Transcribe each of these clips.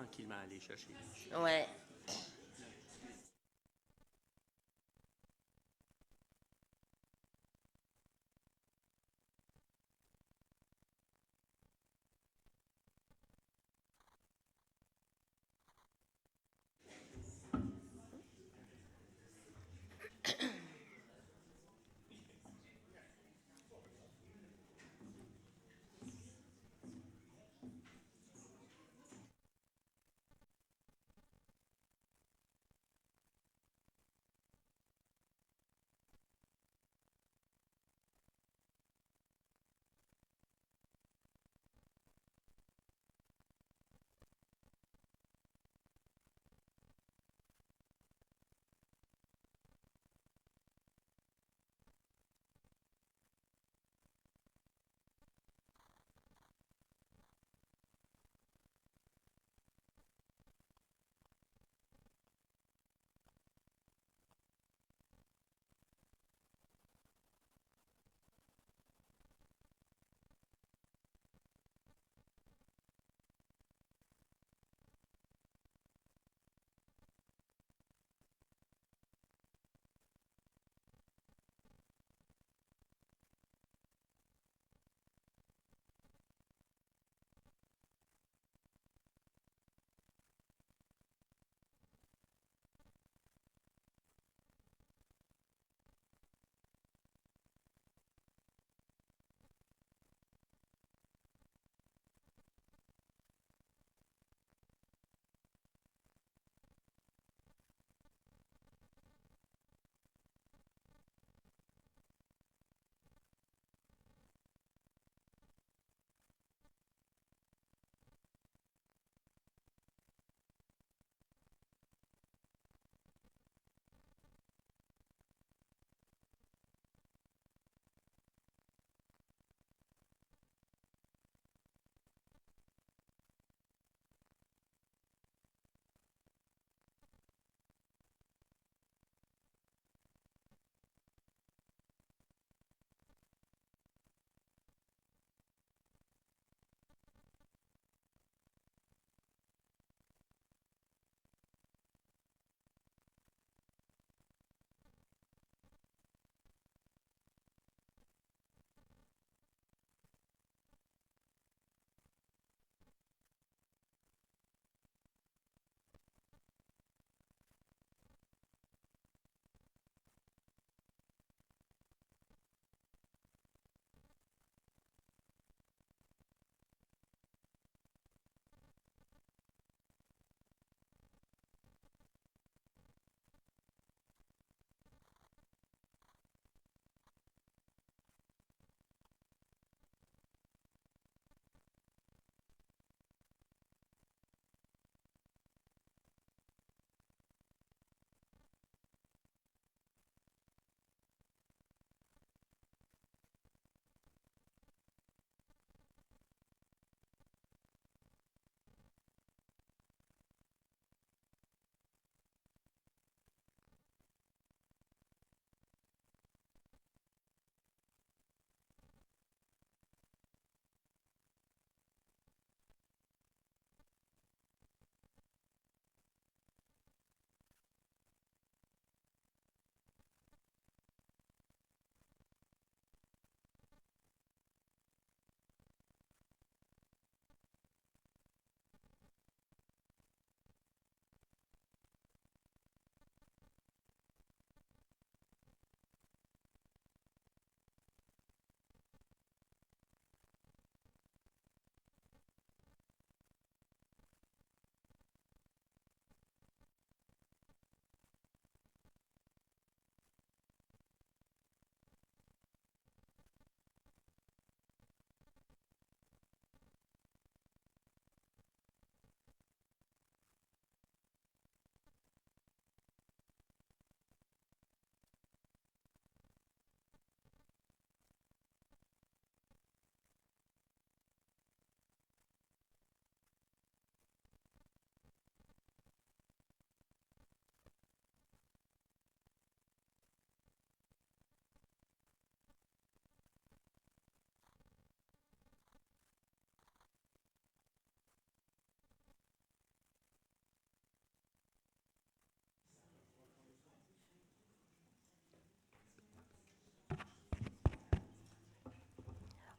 tranquillement aller chercher les chiens. Ouais.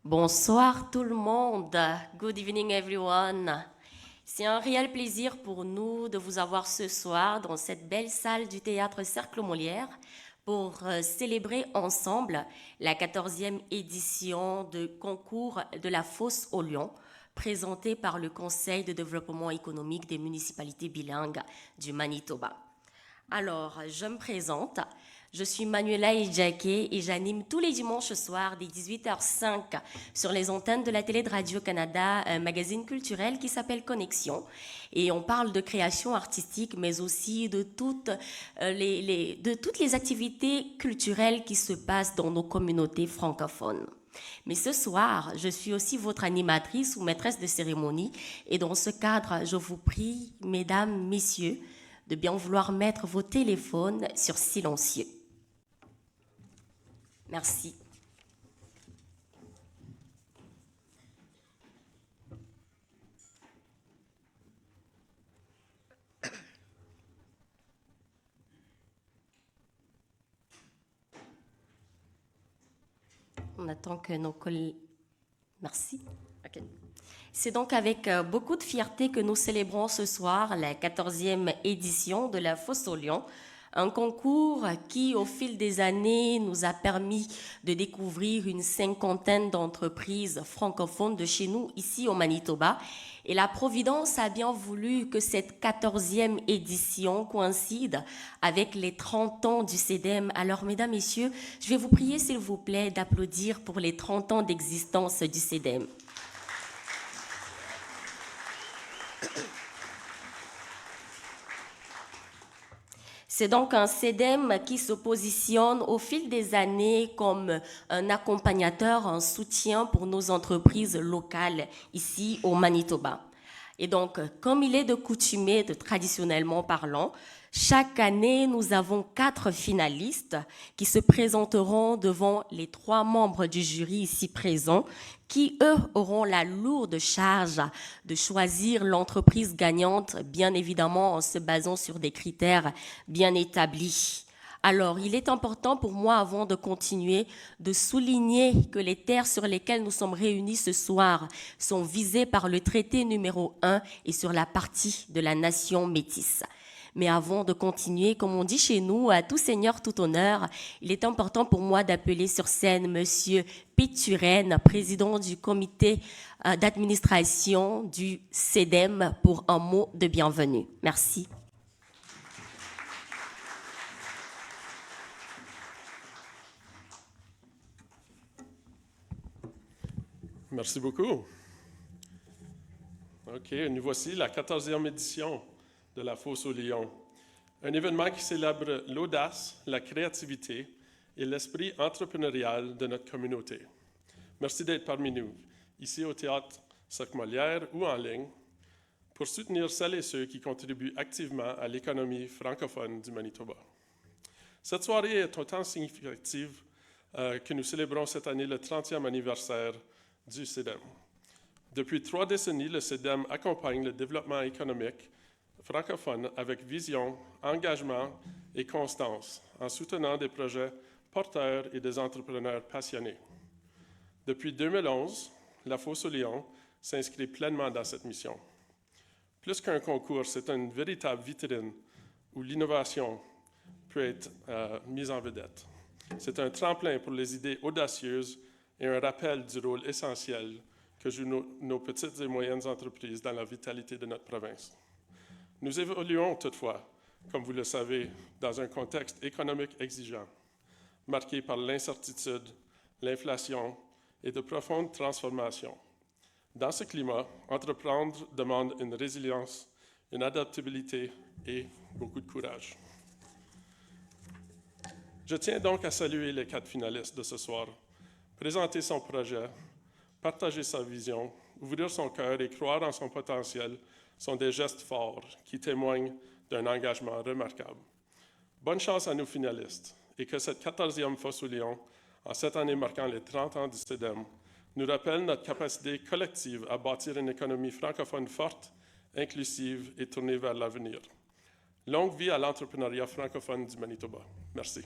Bonsoir tout le monde. Good evening everyone. C'est un réel plaisir pour nous de vous avoir ce soir dans cette belle salle du théâtre Cercle Molière pour célébrer ensemble la 14e édition de concours de la Fosse au Lion présenté par le Conseil de développement économique des municipalités bilingues du Manitoba. Alors, je me présente. Je suis Manuela Ejake et j'anime tous les dimanches soirs dès 18h05 sur les antennes de la télé de Radio-Canada un magazine culturel qui s'appelle Connexion. Et on parle de création artistique, mais aussi de toutes les activités culturelles qui se passent dans nos communautés francophones. Mais ce soir, je suis aussi votre animatrice ou maîtresse de cérémonie. Et dans ce cadre, je vous prie, mesdames, messieurs, de bien vouloir mettre vos téléphones sur silencieux. Merci. On attend que nos collègues... Merci. Okay. C'est donc avec beaucoup de fierté que nous célébrons ce soir la 14e édition de la Fosse au Lion, un concours qui, au fil des années, nous a permis de découvrir une cinquantaine d'entreprises francophones de chez nous, ici au Manitoba. Et la Providence a bien voulu que cette 14e édition coïncide avec les 30 ans du CEDEM. Alors, mesdames, messieurs, je vais vous prier, s'il vous plaît, d'applaudir pour les 30 ans d'existence du CEDEM. C'est donc un CEDEM qui se positionne au fil des années comme un accompagnateur, un soutien pour nos entreprises locales ici au Manitoba. Et donc, comme il est de coutume, traditionnellement parlant, chaque année, nous avons 4 finalistes qui se présenteront devant les 3 membres du jury ici présents, qui, eux, auront la lourde charge de choisir l'entreprise gagnante, bien évidemment en se basant sur des critères bien établis. Alors, il est important pour moi, avant de continuer, de souligner que les terres sur lesquelles nous sommes réunis ce soir sont visées par le traité numéro 1 et sur la partie de la nation métisse. Mais avant de continuer, comme on dit chez nous, à tout seigneur, tout honneur, il est important pour moi d'appeler sur scène Monsieur Pete Turenne, président du comité d'administration du CEDEM, pour un mot de bienvenue. Merci. Merci beaucoup. OK, nous voici la 14e édition de la Fosse au Lion, un événement qui célèbre l'audace, la créativité et l'esprit entrepreneurial de notre communauté. Merci d'être parmi nous, ici au Théâtre Cercle Molière ou en ligne, pour soutenir celles et ceux qui contribuent activement à l'économie francophone du Manitoba. Cette soirée est autant significative que nous célébrons cette année le 30e anniversaire du CEDEM. Depuis 3 décennies, le CEDEM accompagne le développement économique francophone avec vision, engagement et constance, en soutenant des projets porteurs et des entrepreneurs passionnés. Depuis 2011, la Fosse au Lion s'inscrit pleinement dans cette mission. Plus qu'un concours, c'est une véritable vitrine où l'innovation peut être mise en vedette. C'est un tremplin pour les idées audacieuses et un rappel du rôle essentiel que jouent nos petites et moyennes entreprises dans la vitalité de notre province. Nous évoluons toutefois, comme vous le savez, dans un contexte économique exigeant, marqué par l'incertitude, l'inflation et de profondes transformations. Dans ce climat, entreprendre demande une résilience, une adaptabilité et beaucoup de courage. Je tiens donc à saluer les 4 finalistes de ce soir. Présenter son projet, partager sa vision, ouvrir son cœur et croire en son potentiel sont des gestes forts qui témoignent d'un engagement remarquable. Bonne chance à nos finalistes et que cette 14e Fosse au Lion, en cette année marquant les 30 ans du CEDEM, nous rappelle notre capacité collective à bâtir une économie francophone forte, inclusive et tournée vers l'avenir. Longue vie à l'entrepreneuriat francophone du Manitoba. Merci.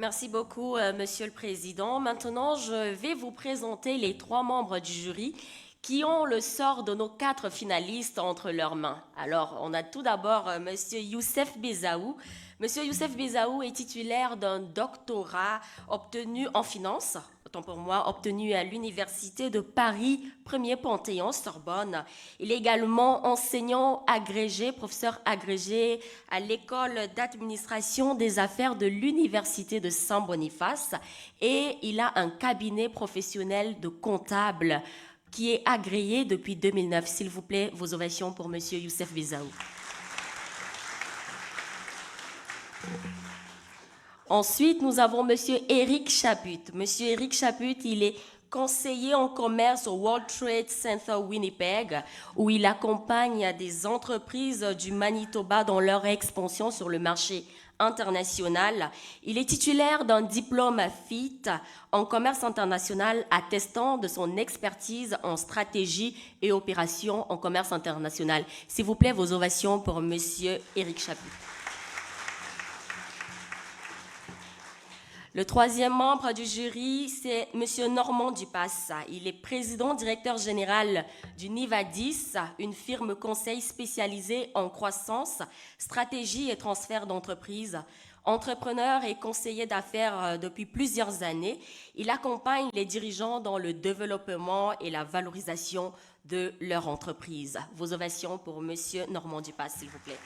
Merci beaucoup, Monsieur le Président. Maintenant, je vais vous présenter les 3 membres du jury qui ont le sort de nos 4 finalistes entre leurs mains. Alors, on a tout d'abord Monsieur Youssef Bezaou. Monsieur Youssef Bezaou est titulaire d'un doctorat obtenu en finance, autant pour moi, obtenu à l'Université de Paris, 1er Panthéon, Sorbonne. Il est également enseignant agrégé, professeur agrégé à l'École d'administration des affaires de l'Université de Saint-Boniface et il a un cabinet professionnel de comptable qui est agréé depuis 2009. S'il vous plaît, vos ovations pour Monsieur Youssef Bezaou. Ensuite, nous avons Monsieur Éric Chaput. Monsieur Éric Chaput, il est conseiller en commerce au World Trade Center Winnipeg, où il accompagne des entreprises du Manitoba dans leur expansion sur le marché international. Il est titulaire d'un diplôme FIT en commerce international attestant de son expertise en stratégie et opération en commerce international. S'il vous plaît, vos ovations pour Monsieur Éric Chaput. Le 3e membre du jury, c'est Monsieur Normand Dupas. Il est président directeur général du Nivadis, une firme conseil spécialisée en croissance, stratégie et transfert d'entreprise. Entrepreneur et conseiller d'affaires depuis plusieurs années, il accompagne les dirigeants dans le développement et la valorisation de leur entreprise. Vos ovations pour Monsieur Normand Dupas, s'il vous plaît.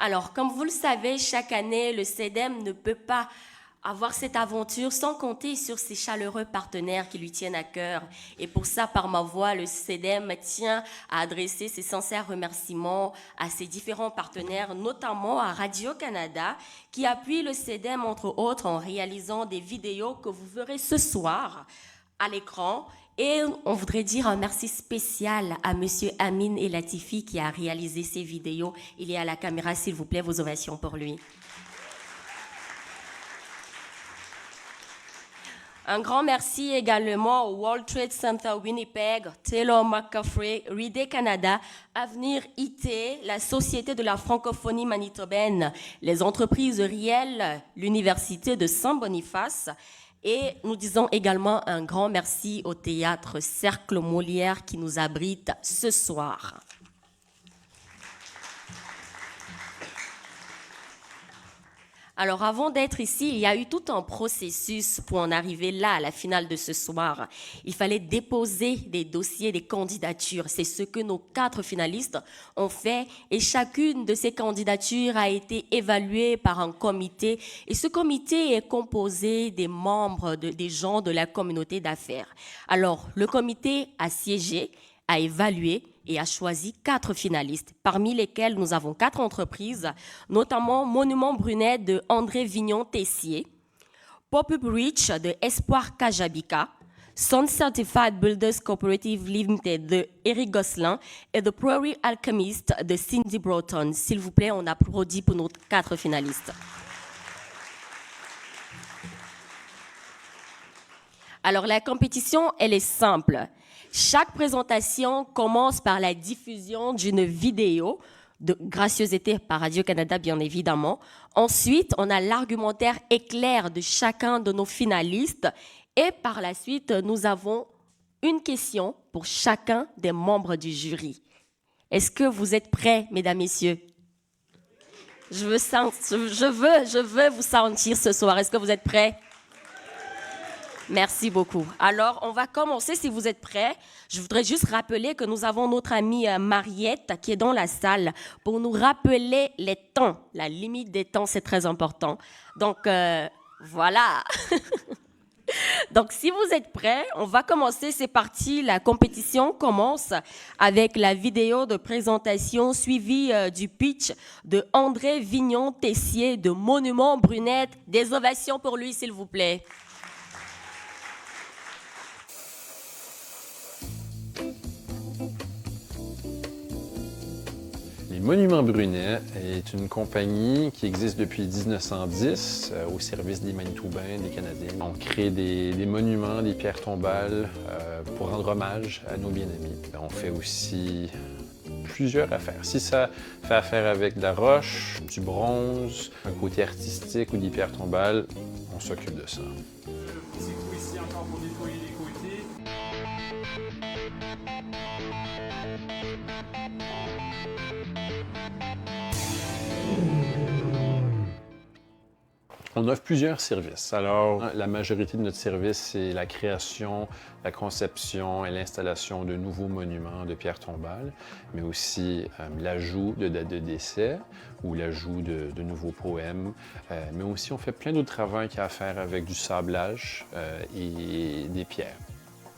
Alors, comme vous le savez, chaque année, le CEDEM ne peut pas avoir cette aventure sans compter sur ses chaleureux partenaires qui lui tiennent à cœur. Et pour ça, par ma voix, le CEDEM tient à adresser ses sincères remerciements à ses différents partenaires, notamment à Radio-Canada, qui appuie le CEDEM, entre autres, en réalisant des vidéos que vous verrez ce soir à l'écran. Et on voudrait dire un merci spécial à Monsieur Amin Elatifi qui a réalisé ces vidéos. Il est à la caméra, s'il vous plaît, vos ovations pour lui. Un grand merci également au World Trade Center Winnipeg, Taylor McCaffrey, Ride Canada, Avenir IT, la Société de la francophonie manitobaine, les entreprises Riel, l'Université de Saint-Boniface. Et nous disons également un grand merci au théâtre Cercle Molière qui nous abrite ce soir. Alors, avant d'être ici, il y a eu tout un processus pour en arriver là, à la finale de ce soir. Il fallait déposer des dossiers, des candidatures. C'est ce que nos 4 finalistes ont fait. Et chacune de ces candidatures a été évaluée par un comité. Et ce comité est composé des membres, des gens de la communauté d'affaires. Alors, le comité a siégé, a évalué et a choisi 4 finalistes, parmi lesquels nous avons 4 entreprises, notamment Monument Brunet de André Vignon-Tessier, Pop-Up Reach de Espoir Kajabika, Sun Certified Builders Cooperative Limited de Eric Gosselin et The Prairie Alchemist de Cindy Broughton. S'il vous plaît, on applaudit pour nos 4 finalistes. Alors, la compétition, elle est simple. Chaque présentation commence par la diffusion d'une vidéo de gracieuseté par Radio-Canada, bien évidemment. Ensuite, on a l'argumentaire éclair de chacun de nos finalistes. Et par la suite, nous avons une question pour chacun des membres du jury. Est-ce que vous êtes prêts, mesdames, messieurs? Je veux vous sentir ce soir. Est-ce que vous êtes prêts? Merci beaucoup. Alors, on va commencer, si vous êtes prêts. Je voudrais juste rappeler que nous avons notre amie Mariette qui est dans la salle pour nous rappeler les temps. La limite des temps, c'est très important. Donc, voilà. Donc, si vous êtes prêts, on va commencer. C'est parti. La compétition commence avec la vidéo de présentation suivie du pitch de André Vignon-Tessier de Monument Brunet. Des ovations pour lui, s'il vous plaît. Monument Brunet est une compagnie qui existe depuis 1910 au service des Manitobains, des Canadiens. On crée des monuments, des pierres tombales pour rendre hommage à nos bien-aimés. On fait aussi plusieurs affaires. Si ça fait affaire avec de la roche, du bronze, un côté artistique ou des pierres tombales, on s'occupe de ça. Petit coup ici encore pour nettoyer les côtés. On offre plusieurs services. Alors, la majorité de notre service, c'est la création, la conception et l'installation de nouveaux monuments de pierres tombales, mais aussi l'ajout de dates de décès ou l'ajout de nouveaux poèmes. Mais aussi, on fait plein d'autres travaux qui ont à faire avec du sablage et des pierres.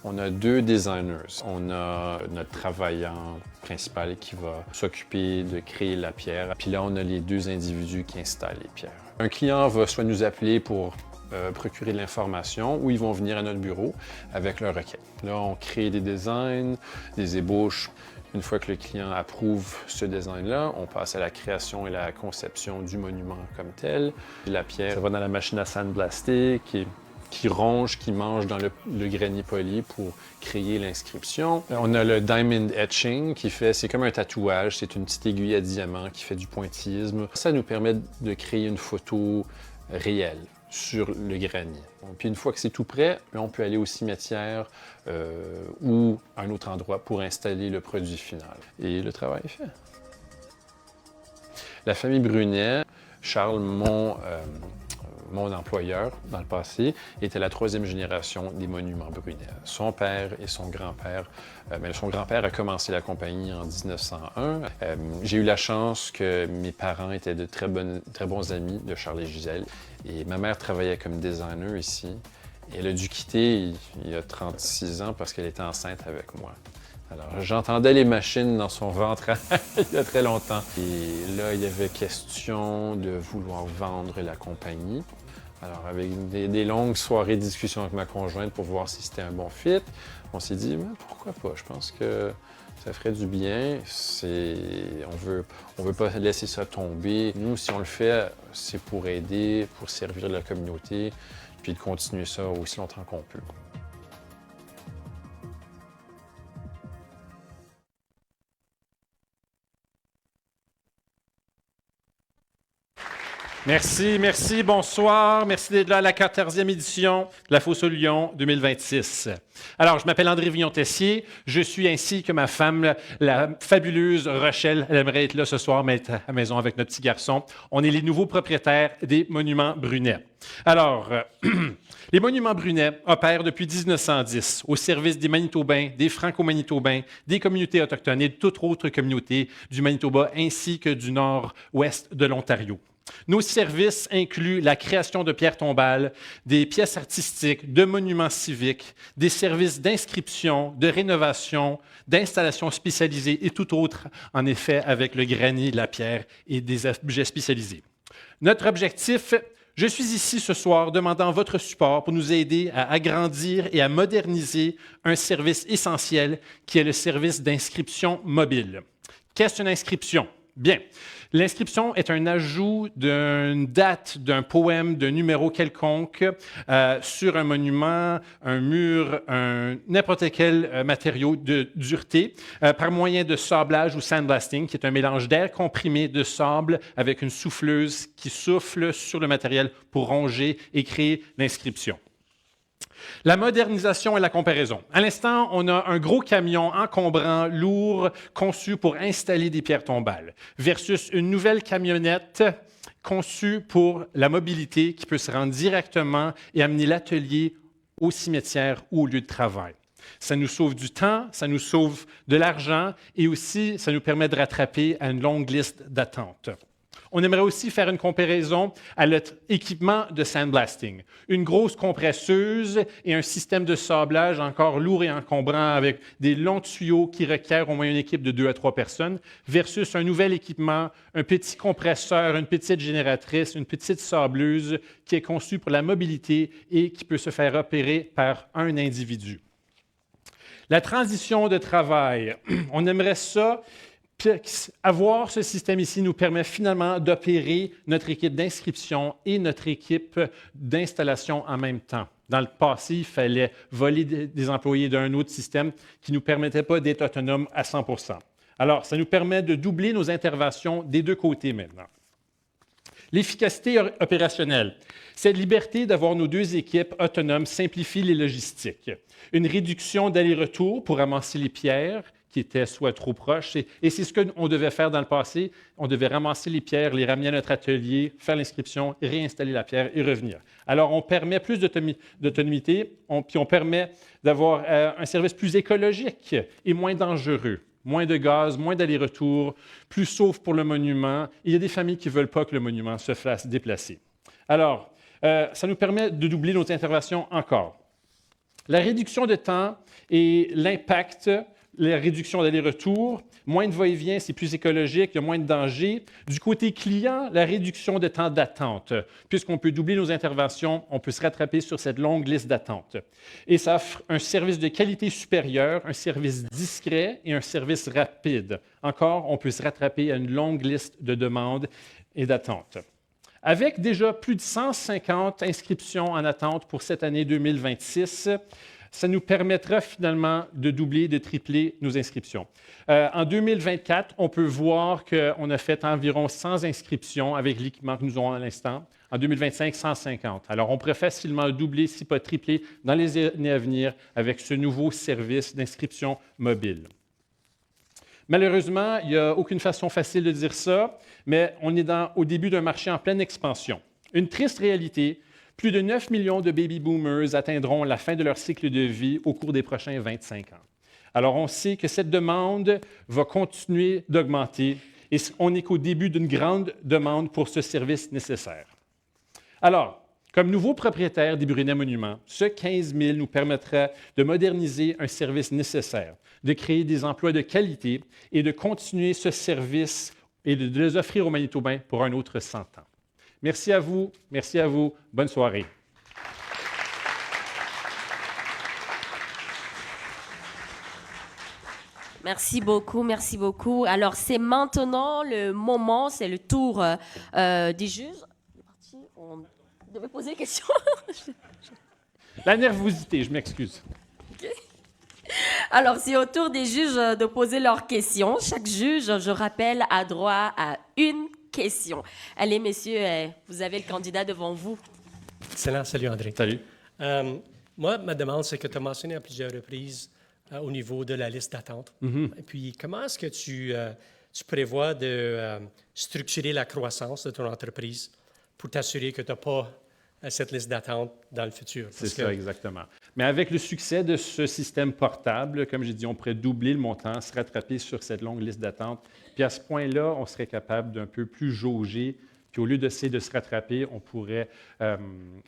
On a 2 designers. On a notre travaillant principal qui va s'occuper de créer la pierre. Puis là, on a les 2 individus qui installent les pierres. Un client va soit nous appeler pour procurer de l'information ou ils vont venir à notre bureau avec leur requête. Là, on crée des designs, des ébauches. Une fois que le client approuve ce design-là, on passe à la création et la conception du monument comme tel. La pierre, ça va dans la machine à sandblaster qui ronge, qui mange dans le granit poli pour créer l'inscription. On a le diamond etching c'est comme un tatouage, c'est une petite aiguille à diamant qui fait du pointillisme. Ça nous permet de créer une photo réelle sur le granit. Puis une fois que c'est tout prêt, là, on peut aller au cimetière ou à un autre endroit pour installer le produit final. Et le travail est fait. La famille Brunet, Charles, mon employeur, dans le passé, était la 3e génération des monuments Brunet. Son père et son grand-père, son grand-père a commencé la compagnie en 1901. J'ai eu la chance que mes parents étaient de très bons amis de Charles et Gisèle. Et ma mère travaillait comme designer ici. Et elle a dû quitter il y a 36 ans parce qu'elle était enceinte avec moi. Alors, j'entendais les machines dans son ventre il y a très longtemps. Et là, il y avait question de vouloir vendre la compagnie. Alors, avec des longues soirées de discussion avec ma conjointe pour voir si c'était un bon fit, on s'est dit, mais pourquoi pas? Je pense que ça ferait du bien. On veut pas laisser ça tomber. Nous, si on le fait, c'est pour aider, pour servir la communauté, puis de continuer ça aussi longtemps qu'on peut. Merci, bonsoir. Merci d'être là à la 14e édition de la Fosse aux Lions 2026. Alors, je m'appelle André Villon-Tessier. Je suis ainsi que ma femme, la fabuleuse Rochelle. Elle aimerait être là ce soir, mais être à la maison avec notre petit garçon. On est les nouveaux propriétaires des Monuments Brunet. Alors, les Monuments Brunet opèrent depuis 1910 au service des Manitobains, des Franco-Manitobains, des communautés autochtones et de toute autre communauté du Manitoba ainsi que du nord-ouest de l'Ontario. Nos services incluent la création de pierres tombales, des pièces artistiques, de monuments civiques, des services d'inscription, de rénovation, d'installations spécialisées et tout autre, en effet, avec le granit, la pierre et des objets spécialisés. Notre objectif, je suis ici ce soir demandant votre support pour nous aider à agrandir et à moderniser un service essentiel qui est le service d'inscription mobile. Qu'est-ce qu'une inscription? Bien. L'inscription est un ajout d'une date, d'un poème, d'un numéro quelconque sur un monument, un mur, n'importe quel matériau de dureté par moyen de sablage ou sandblasting, qui est un mélange d'air comprimé de sable avec une souffleuse qui souffle sur le matériel pour ronger et créer l'inscription. La modernisation et la comparaison. À l'instant, on a un gros camion encombrant, lourd, conçu pour installer des pierres tombales, versus une nouvelle camionnette conçue pour la mobilité qui peut se rendre directement et amener l'atelier au cimetière ou au lieu de travail. Ça nous sauve du temps, ça nous sauve de l'argent et aussi ça nous permet de rattraper à une longue liste d'attente. On aimerait aussi faire une comparaison à notre équipement de sandblasting. Une grosse compresseuse et un système de sablage encore lourd et encombrant avec des longs tuyaux qui requièrent au moins une équipe de 2 à 3 personnes versus un nouvel équipement, un petit compresseur, une petite génératrice, une petite sableuse qui est conçue pour la mobilité et qui peut se faire opérer par un individu. La transition de travail, on aimerait ça. Avoir ce système ici nous permet finalement d'opérer notre équipe d'inscription et notre équipe d'installation en même temps. Dans le passé, il fallait voler des employés d'un autre système qui ne nous permettait pas d'être autonomes à 100%. Alors, ça nous permet de doubler nos interventions des deux côtés maintenant. L'efficacité opérationnelle. Cette liberté d'avoir nos deux équipes autonomes simplifie les logistiques. Une réduction d'aller-retour pour ramasser les pierres qui étaient soit trop proches. Et c'est ce qu'on devait faire dans le passé. On devait ramasser les pierres, les ramener à notre atelier, faire l'inscription, réinstaller la pierre et revenir. Alors, on permet plus d'autonomité, puis on permet d'avoir un service plus écologique et moins dangereux. Moins de gaz, moins d'aller-retour, plus sauf pour le monument. Il y a des familles qui ne veulent pas que le monument se fasse déplacer. Alors, ça nous permet de doubler nos interventions encore. La réduction de temps et l'impact, la réduction d'aller-retour, moins de va-et-vient, c'est plus écologique, il y a moins de danger. Du côté client, la réduction de temps d'attente. Puisqu'on peut doubler nos interventions, on peut se rattraper sur cette longue liste d'attente. Et ça offre un service de qualité supérieure, un service discret et un service rapide. Encore, on peut se rattraper à une longue liste de demandes et d'attentes. Avec déjà plus de 150 inscriptions en attente pour cette année 2026, ça nous permettra finalement de doubler, de tripler nos inscriptions. En 2024, on peut voir qu'on a fait environ 100 inscriptions avec l'équipement que nous avons à l'instant. En 2025, 150. Alors, on pourrait facilement doubler, si pas tripler, dans les années à venir avec ce nouveau service d'inscription mobile. Malheureusement, il n'y a aucune façon facile de dire ça, mais on est au début d'un marché en pleine expansion. Une triste réalité, plus de 9 millions de baby boomers atteindront la fin de leur cycle de vie au cours des prochains 25 ans. Alors, on sait que cette demande va continuer d'augmenter et on n'est qu'au début d'une grande demande pour ce service nécessaire. Alors, comme nouveau propriétaire des Brunet Monuments, ce 15 000 nous permettra de moderniser un service nécessaire, de créer des emplois de qualité et de continuer ce service et de les offrir aux Manitobains pour un autre 100 ans. Merci à vous, bonne soirée. Merci beaucoup. Alors, c'est maintenant le moment, c'est le tour des juges. On devait poser des questions. La nervosité, je m'excuse. Okay. Alors, c'est au tour des juges de poser leurs questions. Chaque juge, je rappelle, a droit à une question. Allez, messieurs, vous avez le candidat devant vous. Excellent. Salut, André. Salut. Moi, ma demande, c'est que tu as mentionné à plusieurs reprises au niveau de la liste d'attente. Et puis, comment est-ce que tu prévois de structurer la croissance de ton entreprise pour t'assurer que tu n'as pas cette liste d'attente dans le futur? C'est ça, exactement. Mais avec le succès de ce système portable, comme j'ai dit, on pourrait doubler le montant, se rattraper sur cette longue liste d'attente. Puis à ce point-là, on serait capable d'un peu plus jauger. Puis au lieu d'essayer de se rattraper, on pourrait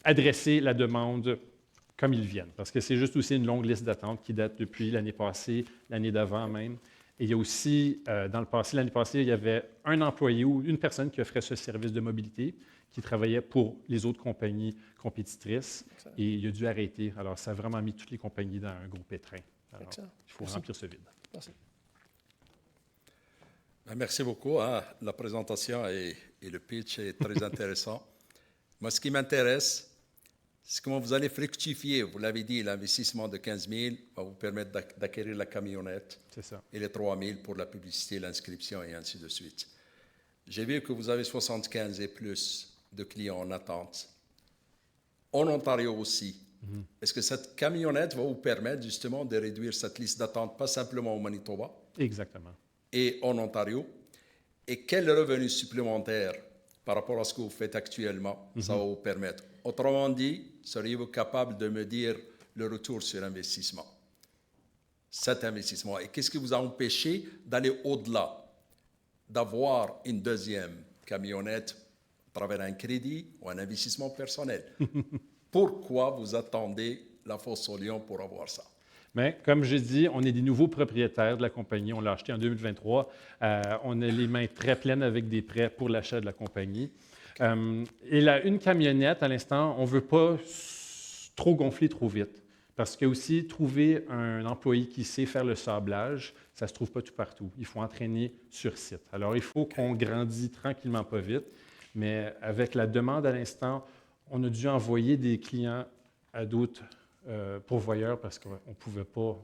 adresser la demande comme ils viennent. Parce que c'est juste aussi une longue liste d'attente qui date depuis l'année passée, l'année d'avant même. Et il y a aussi, dans le passé, l'année passée, il y avait un employé ou une personne qui offrait ce service de mobilité qui travaillait pour les autres compagnies compétitrices. Et il a dû arrêter. Alors, ça a vraiment mis toutes les compagnies dans un gros pétrin. Alors, il faut remplir ce vide. Merci. Merci beaucoup. La présentation et le pitch est très intéressant. Moi, ce qui m'intéresse, c'est comment vous allez fructifier. Vous l'avez dit, l'investissement de 15 000 va vous permettre d'acquérir la camionnette. C'est ça. Et les 3 000 pour la publicité, l'inscription et ainsi de suite. J'ai vu que vous avez 75 et plus de clients en attente. En Ontario aussi. Est-ce que cette camionnette va vous permettre justement de réduire cette liste d'attente, pas simplement au Manitoba? Exactement. Et en Ontario? Et quel revenu supplémentaire par rapport à ce que vous faites actuellement, ça va vous permettre? Autrement dit, seriez-vous capable de me dire le retour sur investissement? Cet investissement. Et qu'est-ce qui vous a empêché d'aller au-delà, d'avoir une deuxième camionnette à travers un crédit ou un investissement personnel? Pourquoi vous attendez la fosse au lion pour avoir ça? Mais comme je dis, on est des nouveaux propriétaires de la compagnie. On l'a acheté en 2023. On a les mains très pleines avec des prêts pour l'achat de la compagnie. Et là, une camionnette, à l'instant, on ne veut pas trop gonfler trop vite. Parce que aussi, trouver un employé qui sait faire le sablage, ça ne se trouve pas tout partout. Il faut entraîner sur site. Alors, il faut qu'on grandisse tranquillement, pas vite. Mais avec la demande à l'instant, on a dû envoyer des clients à d'autres pourvoyeurs parce qu'on ne pouvait pas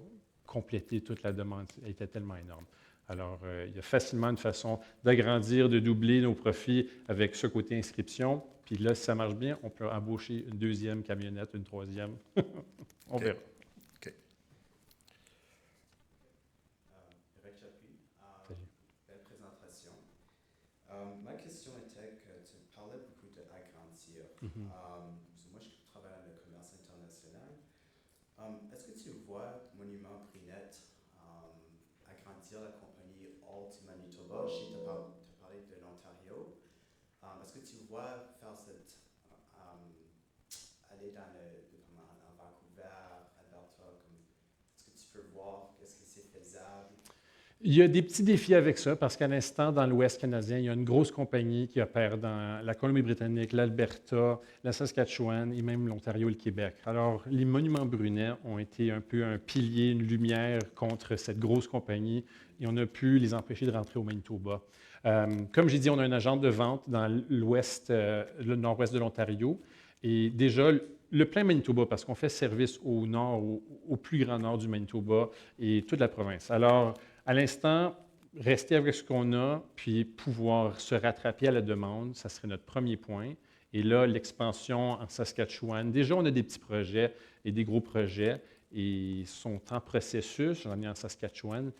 compléter toute la demande. Elle était tellement énorme. Alors, il y a facilement une façon d'agrandir, de doubler nos profits avec ce côté inscription. Puis là, si ça marche bien, on peut embaucher une deuxième camionnette, une troisième. On verra. OK. Eric Chapuis, belle présentation. Ma question était que tu parlais beaucoup d'agrandir. Moi, je travaille dans le commerce international. Est-ce que tu vois Monument Brunette agrandir la compagnie Alt Manitoba? Je sais que tu as parlé de l'Ontario. Est-ce que tu vois faire cette aller dans en Vancouver, Alberta, est-ce que tu peux voir est-ce que c'est faisable? Il y a des petits défis avec ça parce qu'à l'instant, dans l'Ouest canadien, il y a une grosse compagnie qui opère dans la Colombie-Britannique, l'Alberta, la Saskatchewan et même l'Ontario et le Québec. Alors, les Monuments Brunet ont été un peu un pilier, une lumière contre cette grosse compagnie et on a pu les empêcher de rentrer au Manitoba. Comme j'ai dit, on a un agent de vente dans l'ouest, le nord-ouest de l'Ontario et déjà, le plein Manitoba, parce qu'on fait service au nord, au plus grand nord du Manitoba et toute la province. Alors, à l'instant, rester avec ce qu'on a, puis pouvoir se rattraper à la demande, ça serait notre premier point. Et là, l'expansion en Saskatchewan, déjà, on a des petits projets et des gros projets, et ils sont en processus. J'en ai en Saskatchewan,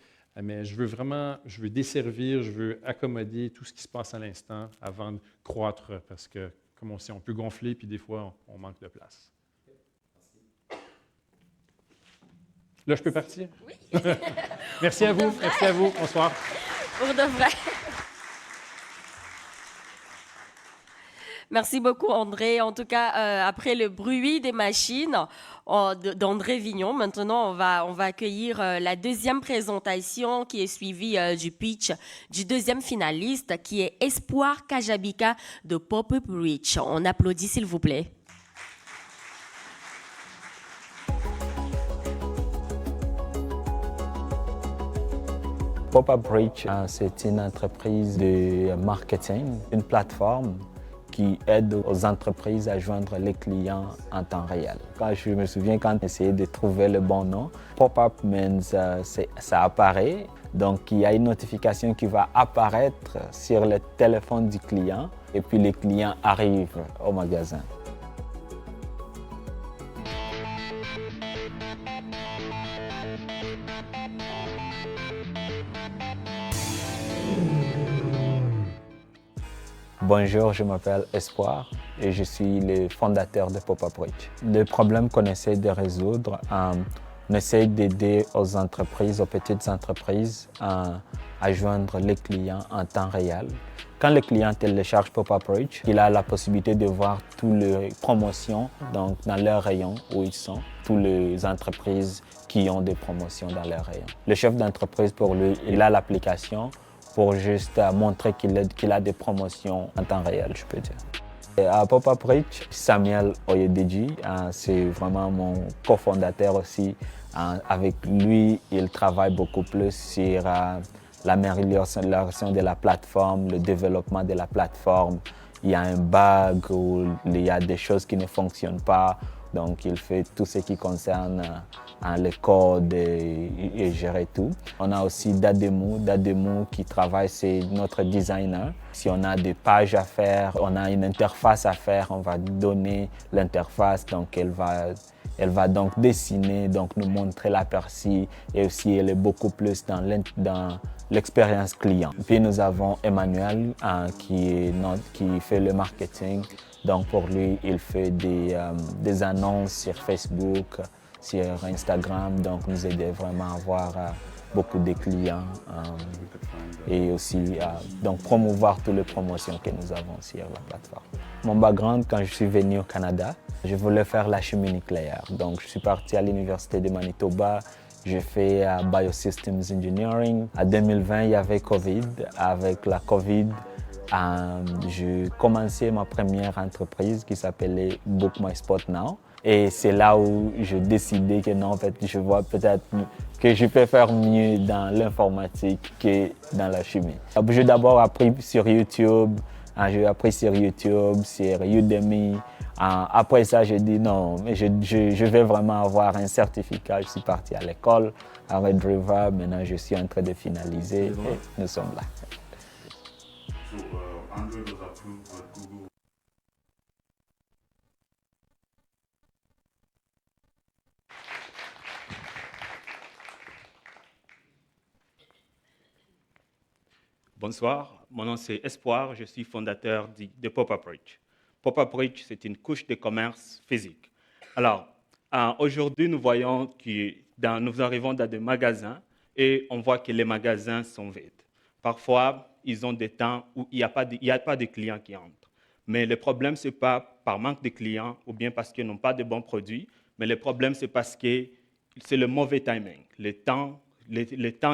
mais je veux desservir, je veux accommoder tout ce qui se passe à l'instant avant de croître, parce que, comme on sait, on peut gonfler, puis des fois, on manque de place. Là, je peux partir? Oui. Merci à vous. Merci à vous. Bonsoir. Pour de vrai. Merci beaucoup, André. En tout cas, après le bruit des machines d'André Vignon, maintenant, on va accueillir la deuxième présentation qui est suivie du pitch du deuxième finaliste, qui est Espoir Kajabika de Pop-Up Reach. On applaudit, s'il vous plaît. Pop-Up Reach, c'est une entreprise de marketing, une plateforme qui aide aux entreprises à joindre les clients en temps réel. Quand je me souviens quand on essayait de trouver le bon nom, Pop-Up means ça apparaît, donc il y a une notification qui va apparaître sur le téléphone du client et puis les clients arrivent au magasin. Bonjour, je m'appelle Espoir et je suis le fondateur de Pop-Up Reach. Le problème qu'on essaie de résoudre, on essaie d'aider aux entreprises, aux petites entreprises à joindre les clients en temps réel. Quand le client télécharge Pop-Up Reach, il a la possibilité de voir toutes les promotions donc dans leur rayon où ils sont, toutes les entreprises qui ont des promotions dans leur rayon. Le chef d'entreprise, pour lui, il a l'application pour juste montrer qu'il a des promotions en temps réel, je peux dire. Et à Pop-Up Reach, Samuel Oyedeji, c'est vraiment mon cofondateur aussi. Avec lui, il travaille beaucoup plus sur l'amélioration de la plateforme, le développement de la plateforme. Il y a un bug ou il y a des choses qui ne fonctionnent pas. Donc, il fait tout ce qui concerne le code et gérer tout. On a aussi Dademu qui travaille, c'est notre designer. Si on a des pages à faire, on a une interface à faire, on va donner l'interface. Donc, elle va donc dessiner, donc nous montrer l'aperçu et aussi elle est beaucoup plus dans l'expérience client. Puis nous avons Emmanuel qui fait le marketing. Donc pour lui, il fait des annonces sur Facebook, sur Instagram. Donc nous aide vraiment à avoir beaucoup de clients et aussi donc promouvoir toutes les promotions que nous avons sur la plateforme. Mon background, quand je suis venu au Canada, je voulais faire la chimie nucléaire. Donc je suis parti à l'Université de Manitoba. J'ai fait Biosystems Engineering. En 2020, il y avait COVID. Avec la COVID, j'ai commencé ma première entreprise qui s'appelait Book My Spot Now. Et c'est là où j'ai décidé que non, en fait, je vois peut-être que je peux faire mieux dans l'informatique que dans la chimie. J'ai d'abord appris sur YouTube. J'ai appris sur YouTube, sur Udemy. Après ça, j'ai dit non, mais je vais vraiment avoir un certificat. Je suis parti à l'école, à Red River. Maintenant, je suis en train de finaliser et nous sommes là. Android was approved, but Google. Bonsoir, mon nom c'est Espoir, je suis fondateur de Pop-Up Reach. Pop-Up Reach, c'est une couche de commerce physique. Alors, aujourd'hui, nous voyons que nous arrivons dans des magasins et on voit que les magasins sont vides. Parfois, ils ont des temps où il n'y a pas de clients qui entrent. Mais le problème, ce n'est pas par manque de clients ou bien parce qu'ils n'ont pas de bons produits, mais le problème, c'est parce que c'est le mauvais timing. Le temps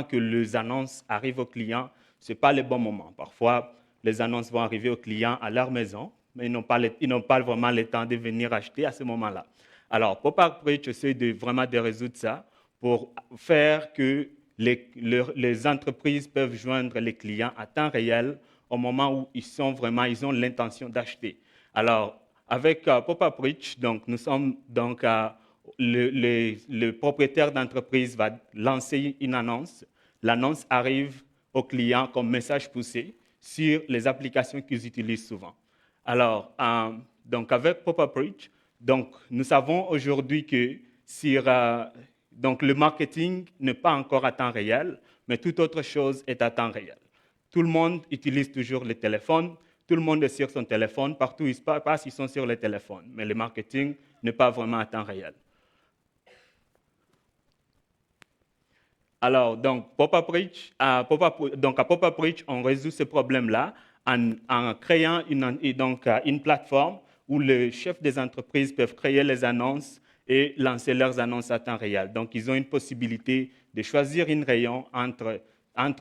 que les annonces arrivent aux clients, ce n'est pas le bon moment. Parfois, les annonces vont arriver aux clients à leur maison, mais ils n'ont pas vraiment le temps de venir acheter à ce moment-là. Alors, Pop-Up Reach essaie vraiment de résoudre ça pour faire que les entreprises peuvent joindre les clients à temps réel au moment où ils ont l'intention d'acheter. Alors, avec Pop-Up Reach, donc, nous sommes donc le propriétaire d'entreprise va lancer une annonce. L'annonce arrive aux clients comme message poussé sur les applications qu'ils utilisent souvent. Alors, donc avec Pop-Up Reach, donc, nous savons aujourd'hui que donc le marketing n'est pas encore à temps réel, mais toute autre chose est à temps réel. Tout le monde utilise toujours le téléphone, tout le monde est sur son téléphone, partout où ils passent, ils sont sur le téléphone, mais le marketing n'est pas vraiment à temps réel. Alors, donc, à Pop-Up Reach, on résout ce problème-là en créant une plateforme où les chefs des entreprises peuvent créer les annonces et lancer leurs annonces à temps réel. Donc, ils ont une possibilité de choisir une rayon entre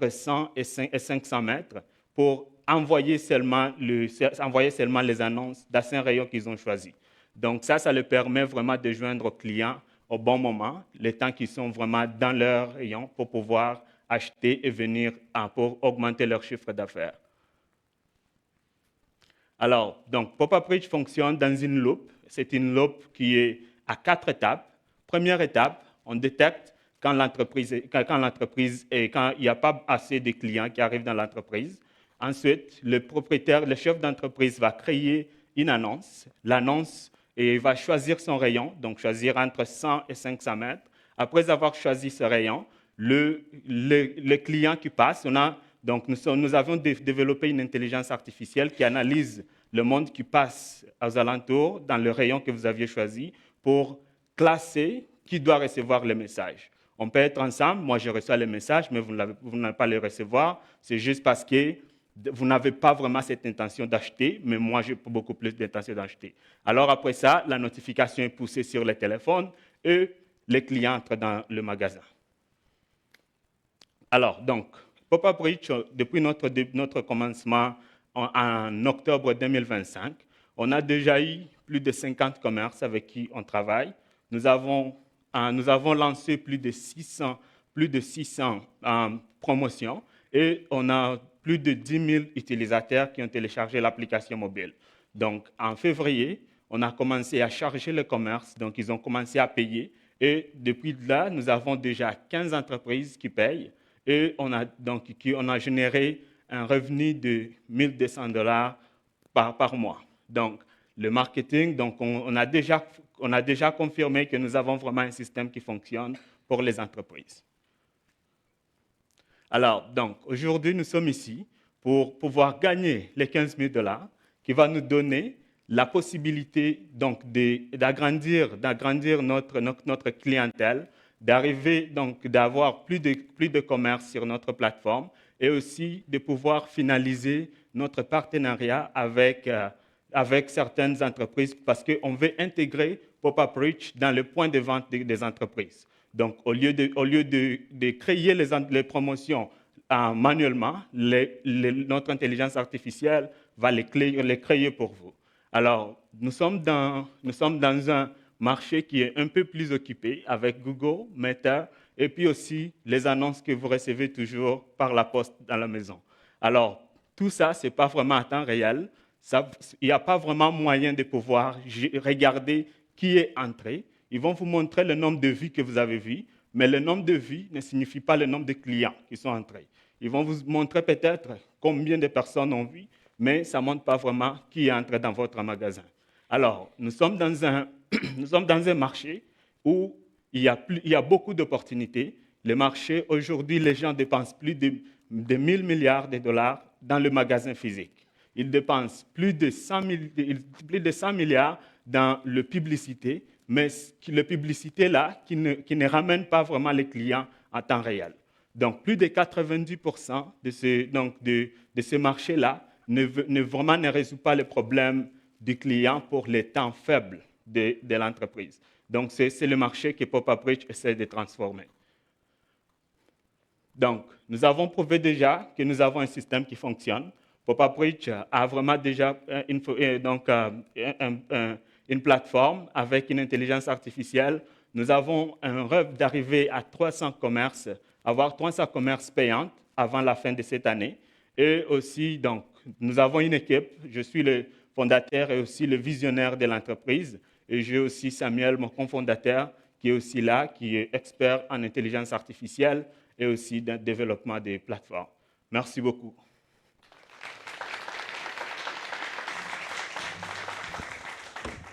100 et 500 mètres pour envoyer seulement les annonces dans un rayon qu'ils ont choisi. Donc, ça leur permet vraiment de joindre aux clients au bon moment, le temps qu'ils sont vraiment dans leur rayon pour pouvoir acheter et venir pour augmenter leur chiffre d'affaires. Alors, donc, Pop-Up Reach fonctionne dans une loupe. C'est une loupe qui est à 4 étapes. Première étape, on détecte quand il n'y a pas assez de clients qui arrivent dans l'entreprise. Ensuite, le chef d'entreprise va créer une annonce. L'annonce, et il va choisir son rayon, donc choisir entre 100 et 500 mètres. Après avoir choisi ce rayon, le client qui passe, nous avons développé une intelligence artificielle qui analyse le monde qui passe aux alentours dans le rayon que vous aviez choisi pour classer qui doit recevoir le message. On peut être ensemble, moi je reçois le message, mais vous n'allez pas le recevoir. C'est juste parce que vous n'avez pas vraiment cette intention d'acheter, mais moi j'ai beaucoup plus d'intention d'acheter. Alors après ça, la notification est poussée sur le téléphone et les clients entrent dans le magasin. Alors, donc, Pop-Up Reach, depuis notre commencement en octobre 2025, on a déjà eu plus de 50 commerces avec qui on travaille. Nous avons lancé plus de 600 promotions et on a plus de 10 000 utilisateurs qui ont téléchargé l'application mobile. Donc, en février, on a commencé à charger le commerce, donc ils ont commencé à payer. Et depuis là, nous avons déjà 15 entreprises qui payent et on a généré un revenu de 1 200 $ par mois. Donc, le marketing, donc on a déjà confirmé que nous avons vraiment un système qui fonctionne pour les entreprises. Alors, donc, aujourd'hui, nous sommes ici pour pouvoir gagner les 15 000 $ qui va nous donner la possibilité donc d'agrandir notre clientèle, d'arriver donc d'avoir plus de commerce sur notre plateforme et aussi de pouvoir finaliser notre partenariat avec certaines entreprises parce qu'on veut intégrer Pop-Up Reach dans le point de vente des entreprises. Donc, au lieu de créer les promotions manuellement, notre intelligence artificielle va les créer pour vous. Alors, nous sommes dans un marché qui est un peu plus occupé avec Google, Meta, et puis aussi les annonces que vous recevez toujours par la poste dans la maison. Alors, tout ça, ce n'est pas vraiment à temps réel. il n'y a pas vraiment moyen de pouvoir regarder qui est entré. Ils vont vous montrer le nombre de vues que vous avez vues, mais le nombre de vues ne signifie pas le nombre de clients qui sont entrés. Ils vont vous montrer peut-être combien de personnes ont vu, mais ça ne montre pas vraiment qui est entré dans votre magasin. Alors, nous sommes dans un marché où il y a beaucoup d'opportunités. Le marché, aujourd'hui, les gens dépensent plus de 1 000 milliards de dollars dans le magasin physique. Ils dépensent plus de 100 milliards dans la publicité, mais la publicité là qui ne ramène pas vraiment les clients en temps réel. Donc, plus de 90% de ce marché-là ne résout pas le problème du client pour les temps faibles de l'entreprise. Donc, c'est le marché que Pop-Up Rich essaie de transformer. Donc, nous avons prouvé déjà que nous avons un système qui fonctionne. Pop-Up Rich a vraiment déjà une plateforme avec une intelligence artificielle. Nous avons un rêve d'arriver à 300 commerces, avoir 300 commerces payants avant la fin de cette année. Et aussi, donc, nous avons une équipe. Je suis le fondateur et aussi le visionnaire de l'entreprise. Et j'ai aussi Samuel, mon cofondateur, qui est aussi là, qui est expert en intelligence artificielle et aussi dans le développement des plateformes. Merci beaucoup.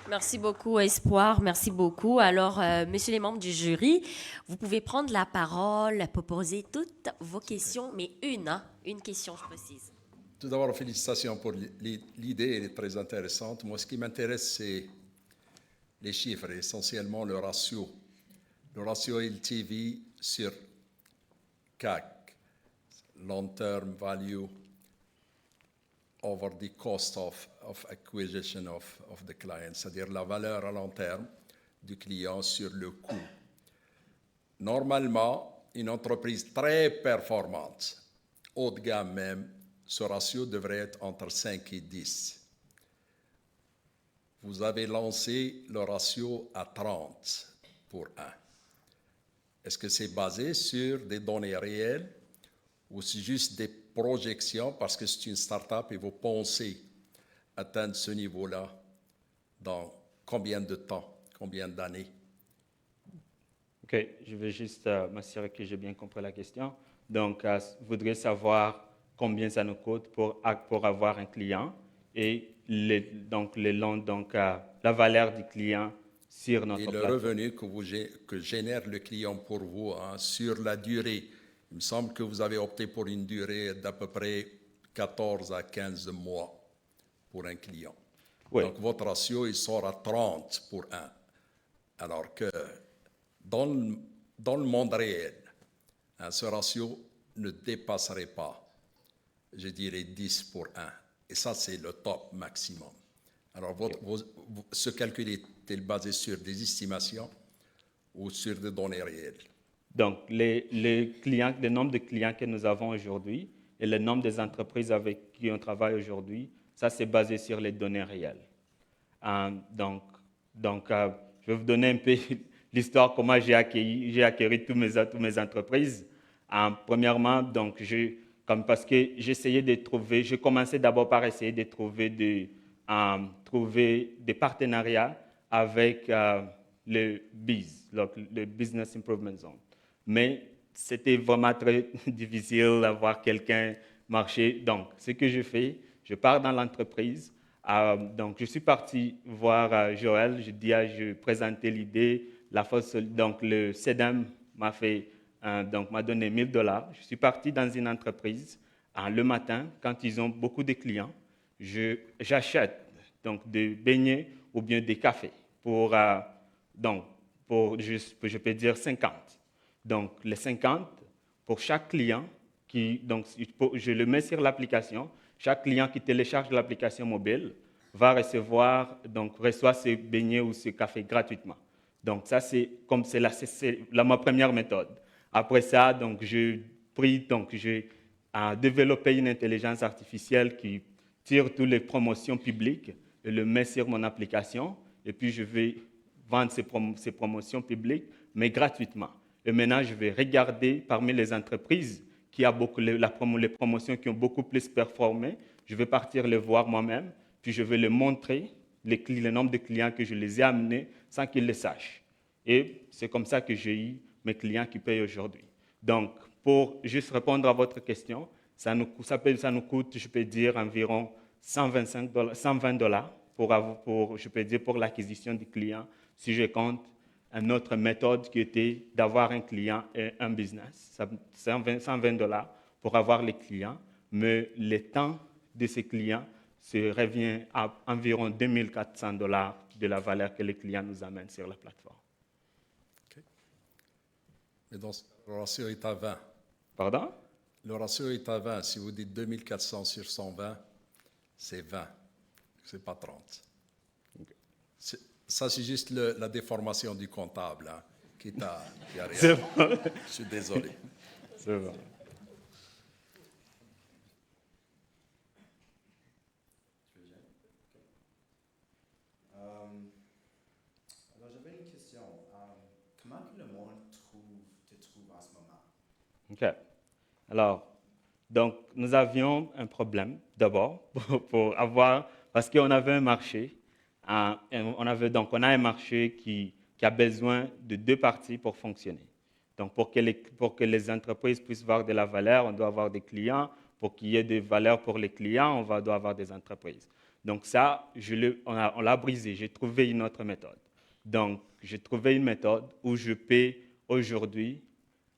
Merci beaucoup, Espoir. Merci beaucoup. Alors, messieurs les membres du jury, vous pouvez prendre la parole pour poser toutes vos questions, mais une question, je précise. Tout d'abord, félicitations pour l'idée, elle est très intéressante. Moi, ce qui m'intéresse, c'est les chiffres, essentiellement le ratio. Le ratio LTV sur CAC, long-term value over the cost of acquisition of the client, c'est-à-dire la valeur à long terme du client sur le coût. Normalement, une entreprise très performante, haut de gamme même, ce ratio devrait être entre 5 et 10. Vous avez lancé le ratio à 30 pour 1. Est-ce que c'est basé sur des données réelles ou c'est juste des projections parce que c'est une start-up et vous pensez atteindre ce niveau-là dans combien de temps, combien d'années? OK, je vais juste m'assurer que j'ai bien compris la question. Donc, vous voudriez savoir combien ça nous coûte pour avoir un client et la valeur du client sur notre plateforme. Et le revenu que génère le client pour vous sur la durée. Il me semble que vous avez opté pour une durée d'à peu près 14 à 15 mois pour un client. Oui. Donc, votre ratio, il sort à 30 pour 1. Alors que dans le monde réel, ce ratio ne dépasserait pas, je dirais, 10 pour 1. Et ça, c'est le top maximum. Alors, ce calcul est-il basé sur des estimations ou sur des données réelles? Donc, le nombre de clients que nous avons aujourd'hui et le nombre des entreprises avec qui on travaille aujourd'hui, ça, c'est basé sur les données réelles. Donc, je vais vous donner un peu l'histoire, comment j'ai acquis toutes mes entreprises. Premièrement, donc, parce que j'essayais de trouver, je commençais d'abord par essayer de trouver des partenariats avec le BIZ, le Business Improvement Zone. Mais c'était vraiment très difficile d'avoir quelqu'un marcher. Donc, ce que je fais, je pars dans l'entreprise. Donc, je suis parti voir Joël. Je présentais l'idée. Donc, le CEDEM m'a donné $1,000. Je suis parti dans une entreprise. Le matin, quand ils ont beaucoup de clients, j'achète donc des beignets ou bien des cafés je peux dire 50. Donc, les 50, pour chaque client, je le mets sur l'application. Chaque client qui télécharge l'application mobile reçoit ses beignets ou ses cafés gratuitement. Donc, ça, c'est ma première méthode. Après ça, donc, j'ai développé une intelligence artificielle qui tire toutes les promotions publiques et le met sur mon application. Et puis, je vais vendre ces promotions publiques, mais gratuitement. Et maintenant, je vais regarder parmi les entreprises qui a les promotions qui ont beaucoup plus performé. Je vais partir les voir moi-même. puis je vais leur montrer le nombre de clients que je les ai amenés sans qu'ils le sachent. Et c'est comme ça que j'ai eu mes clients qui payent aujourd'hui. Donc, pour juste répondre à votre question, ça nous coûte, je peux dire, environ $120 pour l'acquisition du client, si je compte une autre méthode qui était d'avoir un client et un business. $120 pour avoir les clients, mais le temps de ces clients revient à environ $2400 de la valeur que les clients nous amènent sur la plateforme. OK. Mais donc, le ratio est à 20. Pardon? Le ratio est à 20. Si vous dites 2400 sur 120, c'est 20. Ce n'est pas 30. Okay. Ça, c'est juste la déformation du comptable hein, qui arrive. C'est bon. Je suis désolé. C'est bon. Alors, j'avais une question. Comment que le monde te trouve en ce moment? OK. Alors, donc, nous avions un problème d'abord parce qu'on avait un marché. On a un marché qui a besoin de deux parties pour fonctionner. Donc, pour que les entreprises puissent voir de la valeur, on doit avoir des clients. Pour qu'il y ait de valeur pour les clients, doit avoir des entreprises. Donc, ça, on l'a brisé. J'ai trouvé une autre méthode. Donc, j'ai trouvé une méthode où je peux aujourd'hui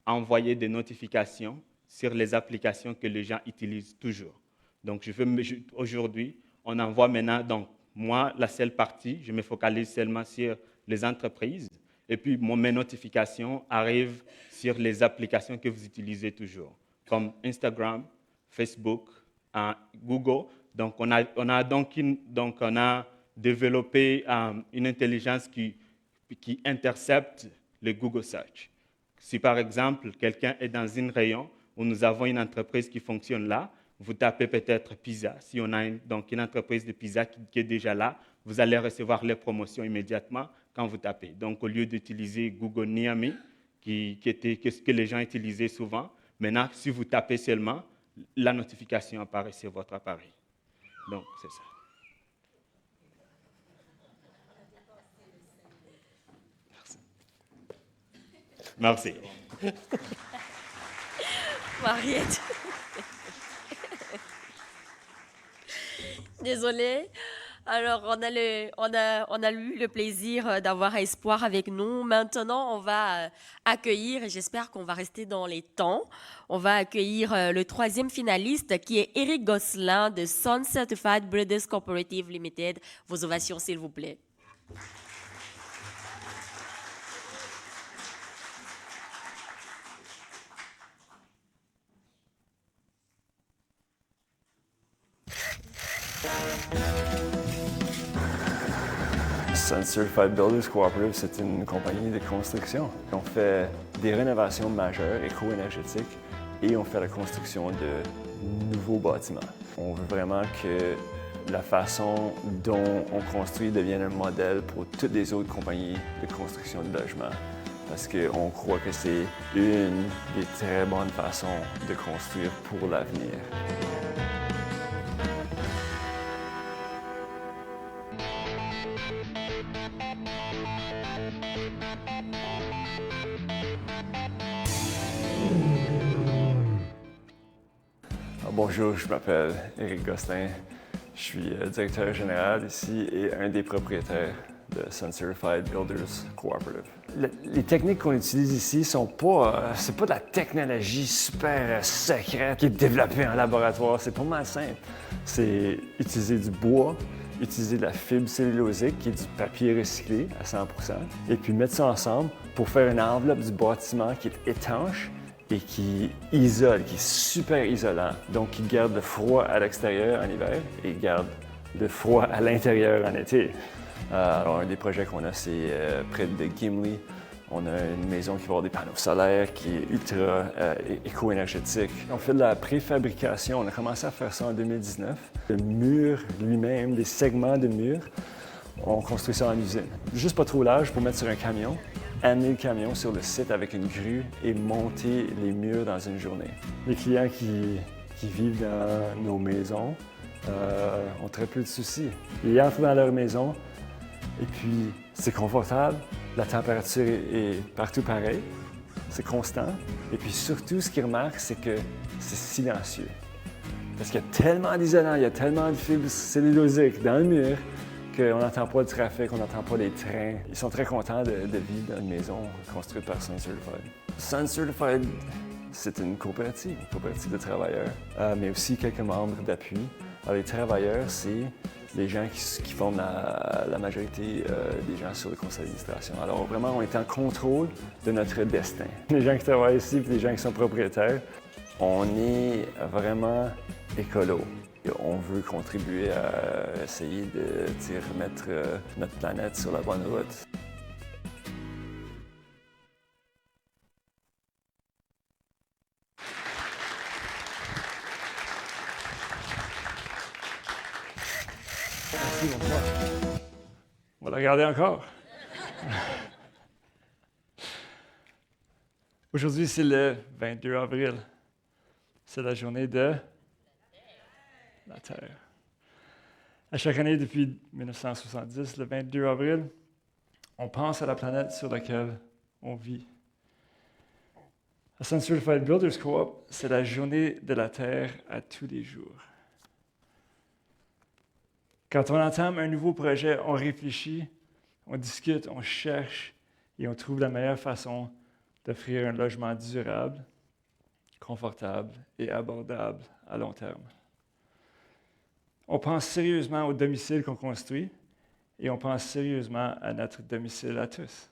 envoyer des notifications sur les applications que les gens utilisent toujours. Donc, aujourd'hui, on envoie maintenant, donc, moi, la seule partie, je me focalise seulement sur les entreprises. Et puis, mes notifications arrivent sur les applications que vous utilisez toujours, comme Instagram, Facebook, Google. Donc, on a développé une intelligence qui intercepte le Google Search. Si, par exemple, quelqu'un est dans un rayon où nous avons une entreprise qui fonctionne là, vous tapez peut-être pizza. Si on a une entreprise de pizza qui est déjà là, vous allez recevoir les promotions immédiatement quand vous tapez. Donc, au lieu d'utiliser Google Niami, que les gens utilisaient souvent, maintenant, si vous tapez seulement, la notification apparaît sur votre appareil. Donc, c'est ça. Merci. Mariette. Désolée. Alors, on a eu le plaisir d'avoir Espoir avec nous. Maintenant, on va accueillir, et j'espère qu'on va rester dans les temps, on va accueillir le troisième finaliste qui est Eric Gosselin de Sun Certified Breeders Cooperative Limited. Vos ovations, s'il vous plaît. Sun Certified Builders Cooperative, c'est une compagnie de construction. On fait des rénovations majeures éco-énergétiques et on fait la construction de nouveaux bâtiments. On veut vraiment que la façon dont on construit devienne un modèle pour toutes les autres compagnies de construction de logements. Parce qu'on croit que c'est une des très bonnes façons de construire pour l'avenir. Bonjour, je m'appelle Eric Gosselin. Je suis directeur général ici et un des propriétaires de Sun Certified Builders Cooperative. Les techniques qu'on utilise ici sont pas, c'est pas de la technologie super secrète qui est développée en laboratoire. C'est pas mal simple. C'est utiliser du bois, utiliser de la fibre cellulosique qui est du papier recyclé à 100%, et puis mettre ça ensemble pour faire une enveloppe du bâtiment qui est étanche et qui isole, qui est super isolant, donc qui garde le froid à l'extérieur en hiver et garde le froid à l'intérieur en été. Alors, un des projets qu'on a, c'est près de Gimli. On a une maison qui va avoir des panneaux solaires, qui est ultra éco-énergétique. On fait de la préfabrication. On a commencé à faire ça en 2019. Le mur lui-même, les segments de mur, on construit ça en usine. Juste pas trop large pour mettre sur un camion, amener le camion sur le site avec une grue et monter les murs dans une journée. Les clients qui vivent dans nos maisons ont très peu de soucis. Ils entrent dans leur maison et puis c'est confortable, la température est partout pareille, c'est constant. Et puis surtout, ce qu'ils remarquent, c'est que c'est silencieux. Parce qu'il y a tellement d'isolants, il y a tellement de fibres cellulosiques dans le mur qu'on n'entend pas le trafic, on n'entend pas les trains. Ils sont très contents de vivre dans une maison construite par Sun Certified. Sun Certified, c'est une coopérative de travailleurs, mais aussi quelques membres d'appui. Alors, les travailleurs, c'est les gens qui forment la majorité des gens sur le conseil d'administration. Alors, vraiment, on est en contrôle de notre destin. Les gens qui travaillent ici et les gens qui sont propriétaires, on est vraiment écolo. On veut contribuer à essayer de remettre notre planète sur la bonne route. Merci, bonsoir. On va la regarder encore. Aujourd'hui, c'est le 22 avril. C'est la journée de la Terre. À chaque année depuis 1970, le 22 avril, on pense à la planète sur laquelle on vit. À Sun Certified Builders Co-op, c'est la journée de la Terre à tous les jours. Quand on entame un nouveau projet, on réfléchit, on discute, on cherche et on trouve la meilleure façon d'offrir un logement durable, confortable et abordable à long terme. On pense sérieusement au domicile qu'on construit et on pense sérieusement à notre domicile à tous,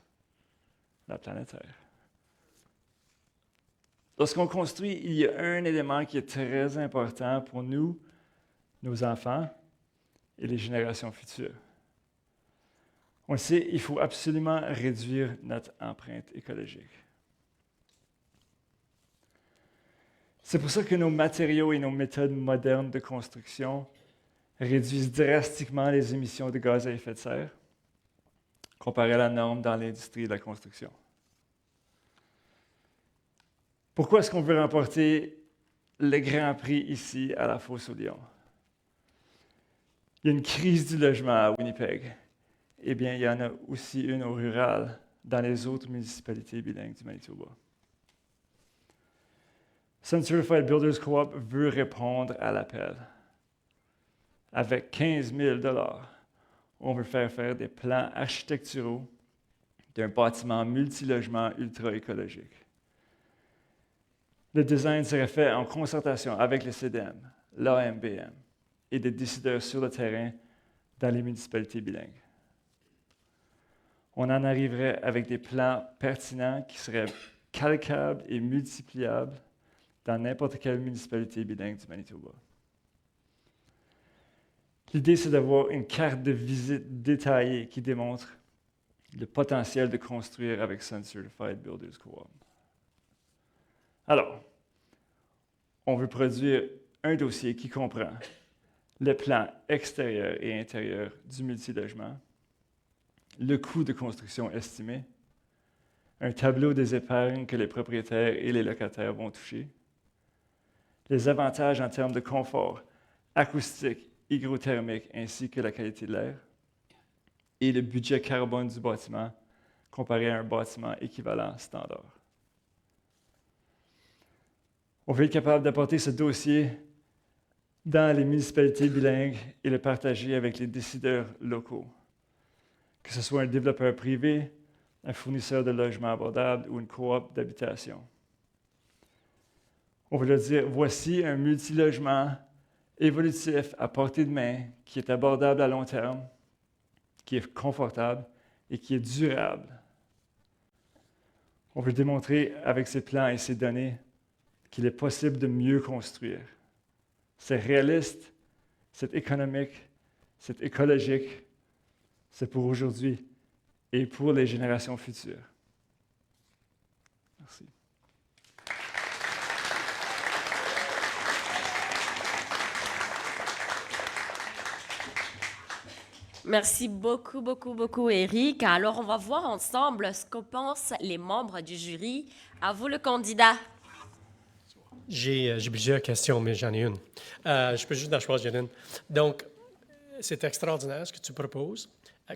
la planète Terre. Lorsqu'on construit, il y a un élément qui est très important pour nous, nos enfants et les générations futures. On le sait, il faut absolument réduire notre empreinte écologique. C'est pour ça que nos matériaux et nos méthodes modernes de construction réduisent drastiquement les émissions de gaz à effet de serre comparé à la norme dans l'industrie de la construction. Pourquoi est-ce qu'on veut remporter le Grand Prix ici à la Fosse-aux-Lions? Il y a une crise du logement à Winnipeg. Eh bien, il y en a aussi une au rural dans les autres municipalités bilingues du Manitoba. Sun Certified Builders Co-op veut répondre à l'appel. Avec 15 000 $, on veut faire des plans architecturaux d'un bâtiment multilogement ultra-écologique. Le design serait fait en concertation avec le CDM, l'AMBM et des décideurs sur le terrain dans les municipalités bilingues. On en arriverait avec des plans pertinents qui seraient calcables et multipliables dans n'importe quelle municipalité bilingue du Manitoba. L'idée, c'est d'avoir une carte de visite détaillée qui démontre le potentiel de construire avec Sun Certified Builders Co-op. Alors, on veut produire un dossier qui comprend le plan extérieur et intérieur du multilogement, le coût de construction estimé, un tableau des épargnes que les propriétaires et les locataires vont toucher, les avantages en termes de confort, acoustique, hygrothermique ainsi que la qualité de l'air, et le budget carbone du bâtiment comparé à un bâtiment équivalent standard. On veut être capable d'apporter ce dossier dans les municipalités bilingues et le partager avec les décideurs locaux, que ce soit un développeur privé, un fournisseur de logements abordables ou une coop d'habitation. On veut leur dire, voici un multilogement évolutif à portée de main qui est abordable à long terme, qui est confortable et qui est durable. On veut démontrer avec ces plans et ces données qu'il est possible de mieux construire. C'est réaliste, c'est économique, c'est écologique, c'est pour aujourd'hui et pour les générations futures. Merci. Merci beaucoup, beaucoup, beaucoup, Eric. Alors, on va voir ensemble ce que pensent les membres du jury. À vous, le candidat. J'ai plusieurs questions, mais j'en ai une. Je peux juste en choisir une. Donc, c'est extraordinaire ce que tu proposes.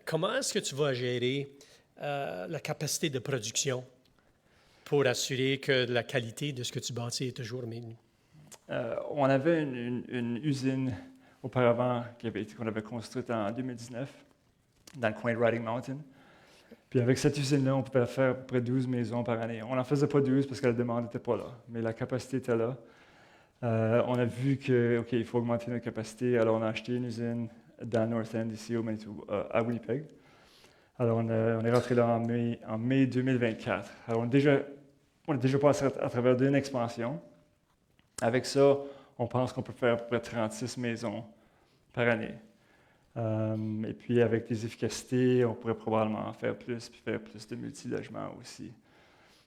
Comment est-ce que tu vas gérer la capacité de production pour assurer que la qualité de ce que tu bâtis est toujours maintenue? On avait une usine auparavant qu'on avait construite en 2019 dans le coin de Riding Mountain. Puis avec cette usine-là, on pouvait faire à peu près 12 maisons par année. On n'en faisait pas 12 parce que la demande n'était pas là, mais la capacité était là. On a vu qu'il faut augmenter notre capacité, alors on a acheté une usine dans le North End, ici au Manitoba, à Winnipeg. Alors on est rentré là en mai 2024. Alors on a déjà passé à travers d'une expansion. Avec ça, on pense qu'on peut faire à peu près 36 maisons par année. Et puis, avec des efficacités, on pourrait probablement en faire plus, puis faire plus de multi-logements aussi.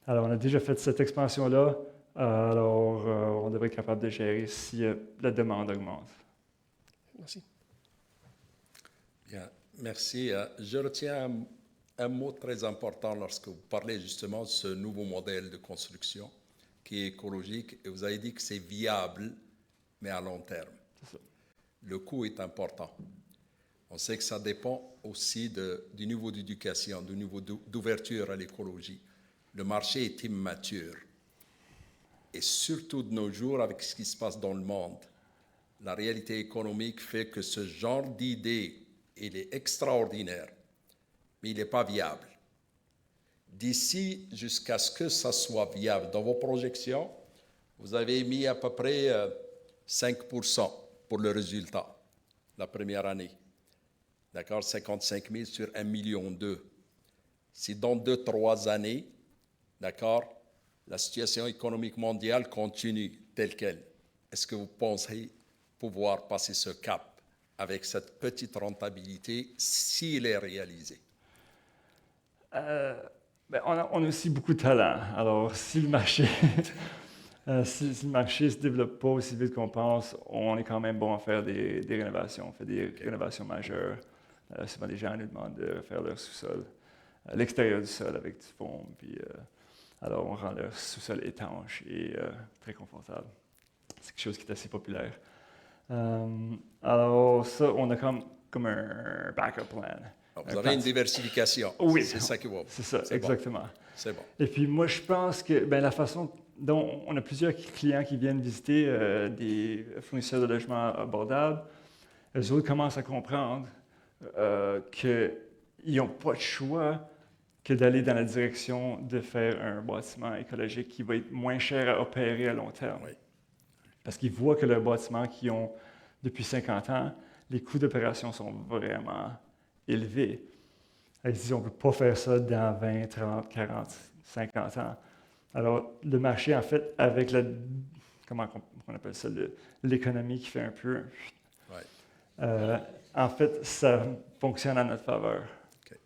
Alors, on a déjà fait cette expansion-là. Alors, on devrait être capable de gérer si la demande augmente. Merci. Bien, merci. Je retiens un mot très important lorsque vous parlez justement de ce nouveau modèle de construction qui est écologique, et vous avez dit que c'est viable, mais à long terme. C'est ça. Le coût est important. On sait que ça dépend aussi du niveau d'éducation, du niveau d'ouverture à l'écologie. Le marché est immature. Et surtout de nos jours, avec ce qui se passe dans le monde, la réalité économique fait que ce genre d'idée, il est extraordinaire, mais il n'est pas viable. D'ici jusqu'à ce que ça soit viable, dans vos projections, vous avez mis à peu près 5% pour le résultat la première année. D'accord, 55 000 sur 1,2 million. Si dans 2-3 années, d'accord, la situation économique mondiale continue telle qu'elle, est-ce que vous pensez pouvoir passer ce cap avec cette petite rentabilité s'il est réalisé? On a aussi beaucoup de talent. Alors, si le marché si le marché ne se développe pas aussi vite qu'on pense, on est quand même bon à faire des rénovations. On fait des rénovations majeures. Souvent, les gens nous demandent de faire leur sous-sol, l'extérieur du sol avec du foam. Puis, alors, on rend leur sous-sol étanche et très confortable. C'est quelque chose qui est assez populaire. Alors, ça, on a comme un backup plan. Vous avez une diversification. Oui, c'est ça qui va. C'est ça, c'est exactement. Bon. C'est bon. Et puis, moi, je pense que la façon dont on a plusieurs clients qui viennent visiter des fournisseurs de logements abordables, eux autres commencent à comprendre qu'ils n'ont pas de choix que d'aller dans la direction de faire un bâtiment écologique qui va être moins cher à opérer à long terme. Oui. Parce qu'ils voient que leurs bâtiments qu'ils ont depuis 50 ans, les coûts d'opération sont vraiment élevés. Ils disent, on ne peut pas faire ça dans 20, 30, 40, 50 ans. Alors, le marché, en fait, avec comment on appelle ça, l'économie qui fait un peu... Ouais. En fait, ça fonctionne à notre faveur. Okay.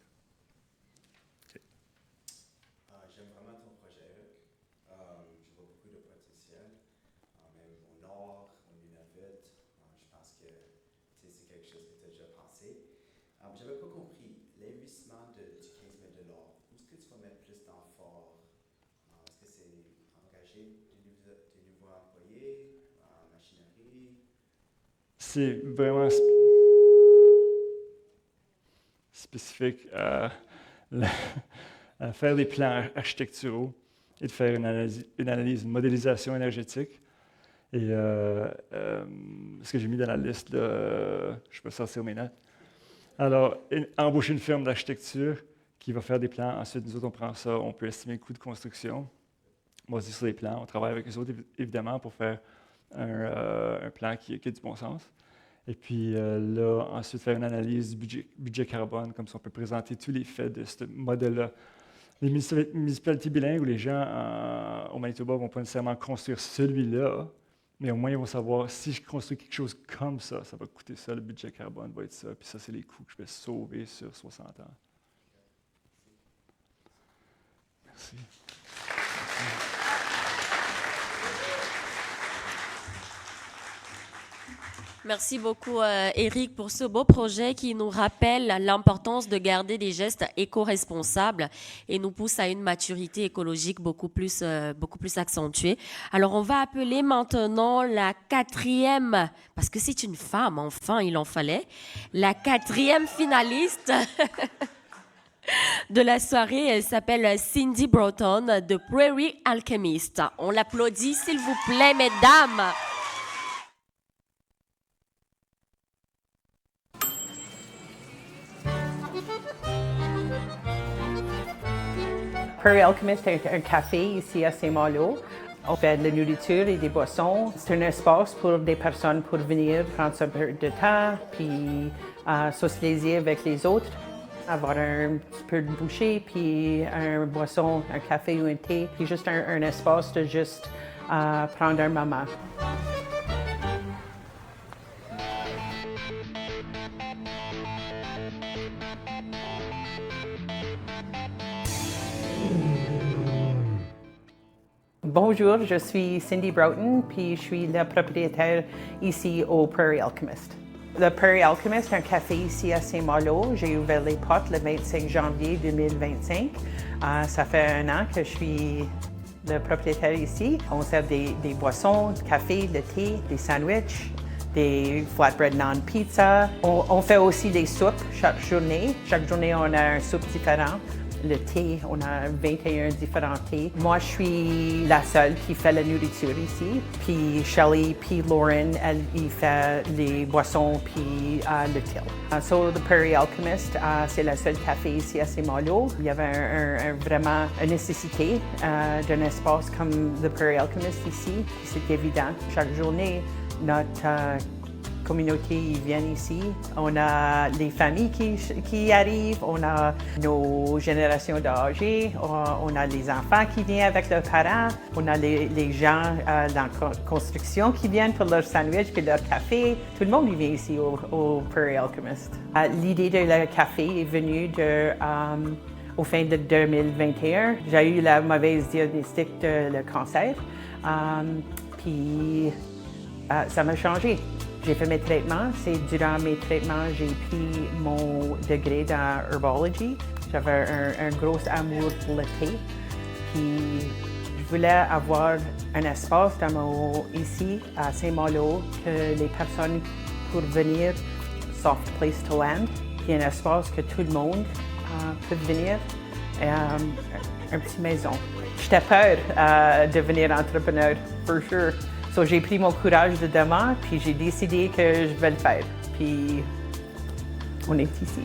Okay. J'aime vraiment ton projet, Eric. Je vois beaucoup de potentiel, même au nord, au Nunavut. Je pense que c'est quelque chose que tu as déjà pensé. Je n'avais pas compris, l'investissement du 15 000 $, où est-ce que tu vas mettre plus d'emphase? Est-ce que c'est engager des nouveaux employés, machinerie? C'est vraiment spécifique à faire des plans architecturaux et de faire une analyse, une modélisation énergétique. Et ce que j'ai mis dans la liste, là, je peux sortir mes notes. Alors, embaucher une firme d'architecture qui va faire des plans. Ensuite, nous autres, on prend ça, on peut estimer le coût de construction. On va se dire sur les plans. On travaille avec eux autres, évidemment, pour faire un plan qui a du bon sens. Et puis là, ensuite, faire une analyse du budget carbone, comme ça on peut présenter tous les faits de ce modèle-là. Les municipalités bilingues ou les gens au Manitoba ne vont pas nécessairement construire celui-là, mais au moins ils vont savoir si je construis quelque chose comme ça, ça va coûter ça, le budget carbone va être ça, puis ça, c'est les coûts que je vais sauver sur 60 ans. Merci. Merci beaucoup, Eric, pour ce beau projet qui nous rappelle l'importance de garder des gestes éco-responsables et nous pousse à une maturité écologique beaucoup plus accentuée. Alors, on va appeler maintenant la quatrième, parce que c'est une femme, enfin, il en fallait, la quatrième finaliste de la soirée. Elle s'appelle Cindy Broughton de Prairie Alchemist. On l'applaudit, s'il vous plaît, mesdames. Prairie Alchemist est un café ici à Saint-Malo. On fait de la nourriture et des boissons. C'est un espace pour des personnes pour venir prendre un peu de temps, puis socialiser avec les autres, avoir un petit peu de bouchée, puis un boisson, un café ou un thé, puis juste un espace de juste prendre un moment. Bonjour, je suis Cindy Broughton, puis je suis la propriétaire ici au Prairie Alchemist. Le Prairie Alchemist est un café ici à Saint-Malo. J'ai ouvert les portes le 25 janvier 2025. Ça fait 1 an que je suis le propriétaire ici. On sert des boissons, du café, le thé, des sandwichs, des flatbread naan pizza. On fait aussi des soupes chaque journée. Chaque journée, on a un soupe différent. Le thé, on a 21 différents thés. Moi, je suis la seule qui fait la nourriture ici. Puis Shelley, puis Lauren, elle fait les boissons, puis le till. So, the Prairie Alchemist, c'est le seul café ici à Saint-Malo. Il y avait vraiment une nécessité d'un espace comme the Prairie Alchemist ici. C'est évident. Chaque journée, notre communauté ils viennent ici. On a les familles qui arrivent, on a nos générations d'âgés, on a les enfants qui viennent avec leurs parents, on a les gens dans la construction qui viennent pour leur sandwich et leur café. Tout le monde vient ici au Prairie Alchemist. L'idée de le café est venue au fin de 2021. J'ai eu la mauvaise diagnostic de le cancer, puis ça m'a changé. J'ai fait mes traitements. C'est durant mes traitements j'ai pris mon degré dans herbology. J'avais un gros amour pour le thé. Puis je voulais avoir un espace ici à Saint-Malo que les personnes pour venir, soft place to land, puis un espace que tout le monde peut venir, une petite maison. J'étais peur de devenir entrepreneur, for sure. So, j'ai pris mon courage de demain, puis j'ai décidé que je vais le faire. Puis, on est ici.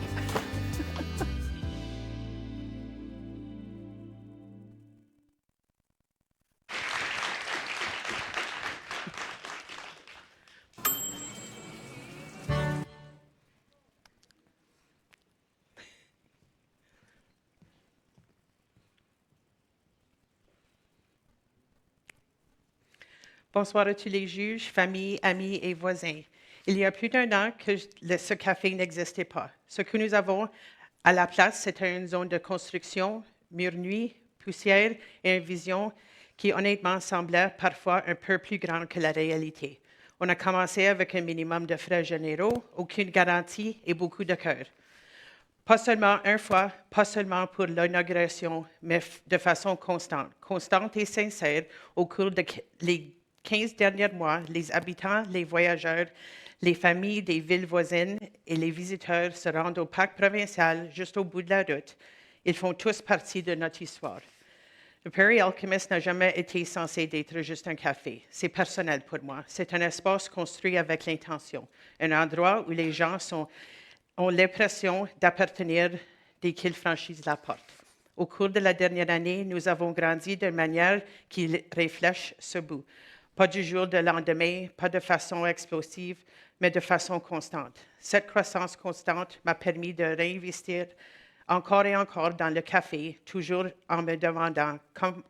Bonsoir à tous les juges, familles, amis et voisins. Il y a plus d'1 an que ce café n'existait pas. Ce que nous avons à la place, c'était une zone de construction, mur nuit, poussière et une vision qui honnêtement semblait parfois un peu plus grande que la réalité. On a commencé avec un minimum de frais généraux, aucune garantie et beaucoup de cœur. Pas seulement une fois, pas seulement pour l'inauguration, mais de façon constante et sincère au cours des 15 derniers mois, les habitants, les voyageurs, les familles des villes voisines et les visiteurs se rendent au parc provincial juste au bout de la route. Ils font tous partie de notre histoire. Le Prairie Alchemist n'a jamais été censé être juste un café. C'est personnel pour moi. C'est un espace construit avec l'intention, un endroit où les gens ont l'impression d'appartenir dès qu'ils franchissent la porte. Au cours de la dernière année, nous avons grandi d'une manière qui reflète ce bout. Pas du jour au lendemain, pas de façon explosive, mais de façon constante. Cette croissance constante m'a permis de réinvestir encore et encore dans le café, toujours en me demandant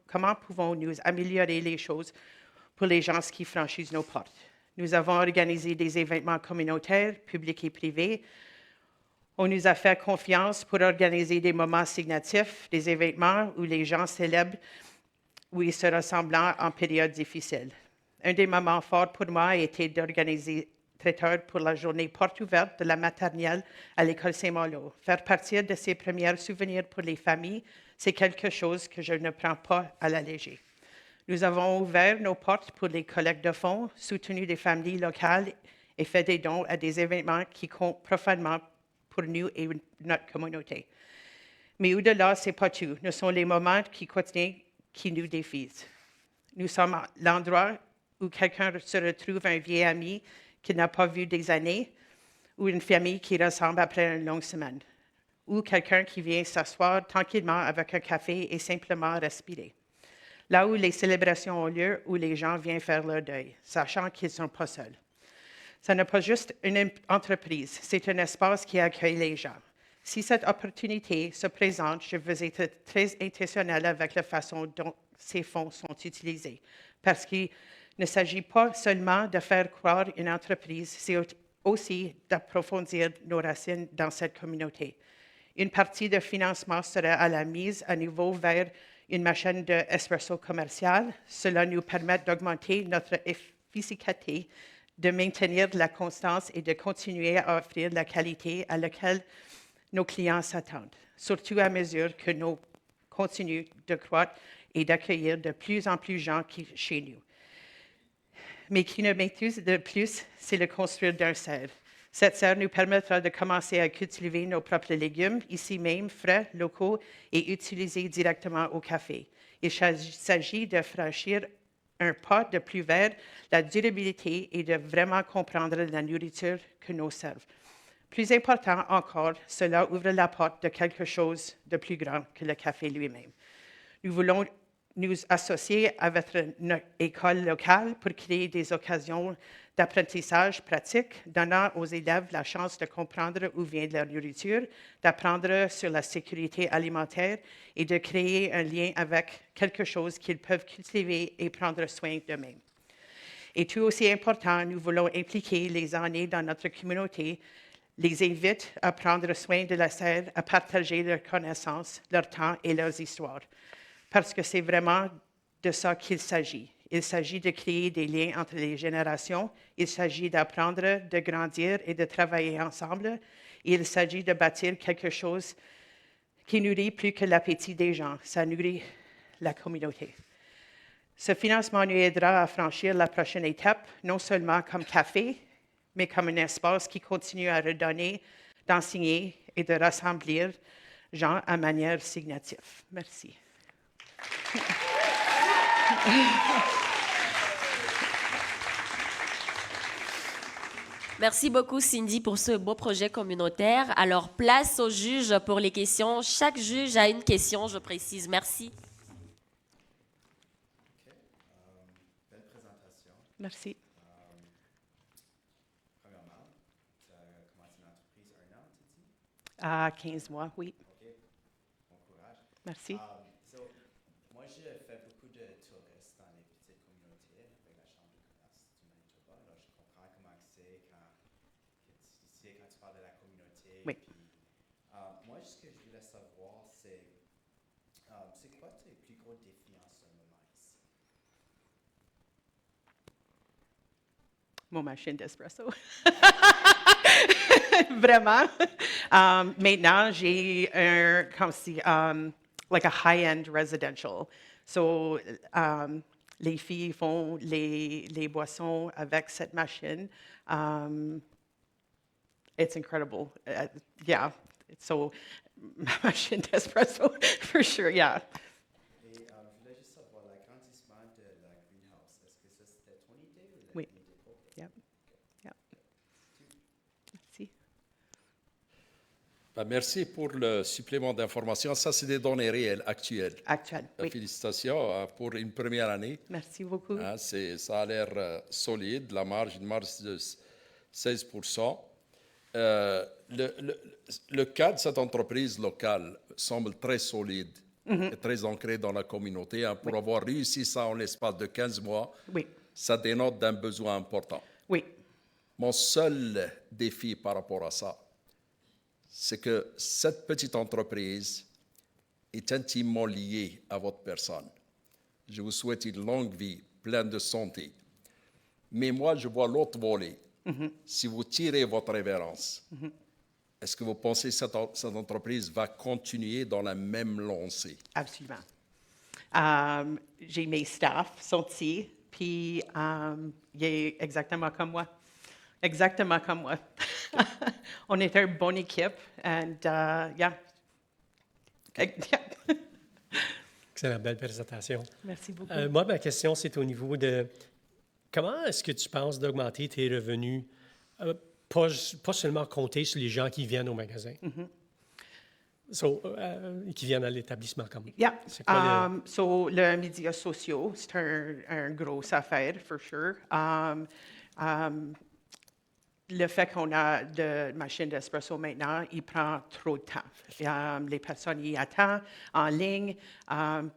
comment pouvons-nous améliorer les choses pour les gens qui franchissent nos portes. Nous avons organisé des événements communautaires, publics et privés. On nous a fait confiance pour organiser des moments signatifs, des événements où les gens célèbrent, où ils se ressemblent en période difficile. Un des moments forts pour moi a été traiteur pour la journée porte ouverte de la maternelle à l'école Saint-Malo. Faire partie de ces premiers souvenirs pour les familles, c'est quelque chose que je ne prends pas à la légère. Nous avons ouvert nos portes pour les collectes de fonds, soutenu des familles locales et fait des dons à des événements qui comptent profondément pour nous et notre communauté. Mais au-delà, ce n'est pas tout. Ce sont les moments qui quotidiens qui nous défient. Nous sommes à l'endroit où quelqu'un se retrouve un vieil ami qu'il n'a pas vu des années, ou une famille qui ressemble après une longue semaine, ou quelqu'un qui vient s'asseoir tranquillement avec un café et simplement respirer. Là où les célébrations ont lieu, où les gens viennent faire leur deuil, sachant qu'ils ne sont pas seuls. Ce n'est pas juste une entreprise, c'est un espace qui accueille les gens. Si cette opportunité se présente, je veux être très intentionnelle avec la façon dont ces fonds sont utilisés, parce qu'il ne s'agit pas seulement de faire croire une entreprise, c'est aussi d'approfondir nos racines dans cette communauté. Une partie du financement sera à la mise à niveau vers une machine d'espresso commerciale. Cela nous permet d'augmenter notre efficacité, de maintenir la constance et de continuer à offrir la qualité à laquelle nos clients s'attendent, surtout à mesure que nous continuons de croître et d'accueillir de plus en plus de gens chez nous. Mais qui nous maîtrise de plus, c'est le construire d'un serre. Cette serre nous permettra de commencer à cultiver nos propres légumes, ici même, frais, locaux et utilisés directement au café. Il s'agit de franchir un pas de plus vers la durabilité et de vraiment comprendre la nourriture que nous servent. Plus important encore, cela ouvre la porte de quelque chose de plus grand que le café lui-même. Nous voulons nous associer avec notre école locale pour créer des occasions d'apprentissage pratique, donnant aux élèves la chance de comprendre où vient leur nourriture, d'apprendre sur la sécurité alimentaire et de créer un lien avec quelque chose qu'ils peuvent cultiver et prendre soin d'eux-mêmes. Et tout aussi important, nous voulons impliquer les aînés dans notre communauté, les invite à prendre soin de la serre, à partager leurs connaissances, leur temps et leurs histoires. Parce que c'est vraiment de ça qu'il s'agit. Il s'agit de créer des liens entre les générations. Il s'agit d'apprendre, de grandir et de travailler ensemble. Il s'agit de bâtir quelque chose qui nourrit plus que l'appétit des gens. Ça nourrit la communauté. Ce financement nous aidera à franchir la prochaine étape, non seulement comme café, mais comme un espace qui continue à redonner, d'enseigner et de rassembler gens à manière signative. Merci. Merci beaucoup, Cindy, pour ce beau projet communautaire. Alors, place aux juges pour les questions. Chaque juge a une question, je précise. Merci. Belle présentation. Merci. Premièrement, tu as commencé une entreprise 1 an, tu dis? À 15 mois, oui. OK. Bon courage. Merci. Moi, j'ai fait beaucoup de touristes dans les petites communautés avec la Chambre de commerce du Manitoba. Alors, je comprends comment c'est quand tu parles de la communauté. Oui. Puis, moi, ce que je voulais savoir, c'est quoi tes plus gros défis en ce moment ici? Mon machine d'espresso. Vraiment. Maintenant, j'ai un, comme si, like a high-end residential. So, les filles font les boissons avec cette machine. It's incredible. Yeah. So, ma machine d'espresso, for sure, yeah. Et je voulais juste savoir l'agrandissement de la greenhouse. Est-ce que ça c'était ton idée ou Oui. l'idée? Okay. Yep. Yep. Merci. Merci pour le supplément d'information. Ça, c'est des données réelles, actuelles. Actuel, oui. Félicitations pour une première année. Merci beaucoup. Ça a l'air solide, une marge de 16%. Le cas de cette entreprise locale semble très solide et très ancré dans la communauté. Pour avoir réussi ça en l'espace de 15 mois, ça dénote d'un besoin important. Oui. Mon seul défi par rapport à ça, c'est que cette petite entreprise est intimement liée à votre personne. Je vous souhaite une longue vie, pleine de santé. Mais moi, je vois l'autre volet. Si vous tirez votre révérence, est-ce que vous pensez que cette entreprise va continuer dans la même lancée? Absolument. J'ai mes staffs sont ici, puis il est exactement comme moi. Exactement comme moi. On est une bonne équipe, and yeah. Excellent, belle présentation. Merci beaucoup. Moi, ma question, c'est au niveau de comment est-ce que tu penses d'augmenter tes revenus, pas seulement compter sur les gens qui viennent au magasin, qui viennent à l'établissement comme Yeah. C'est quoi So, les médias sociaux, c'est un gros affaire, for sure. Le fait qu'on a de machines d'espresso maintenant, il prend trop de temps. Les personnes y attendent en ligne,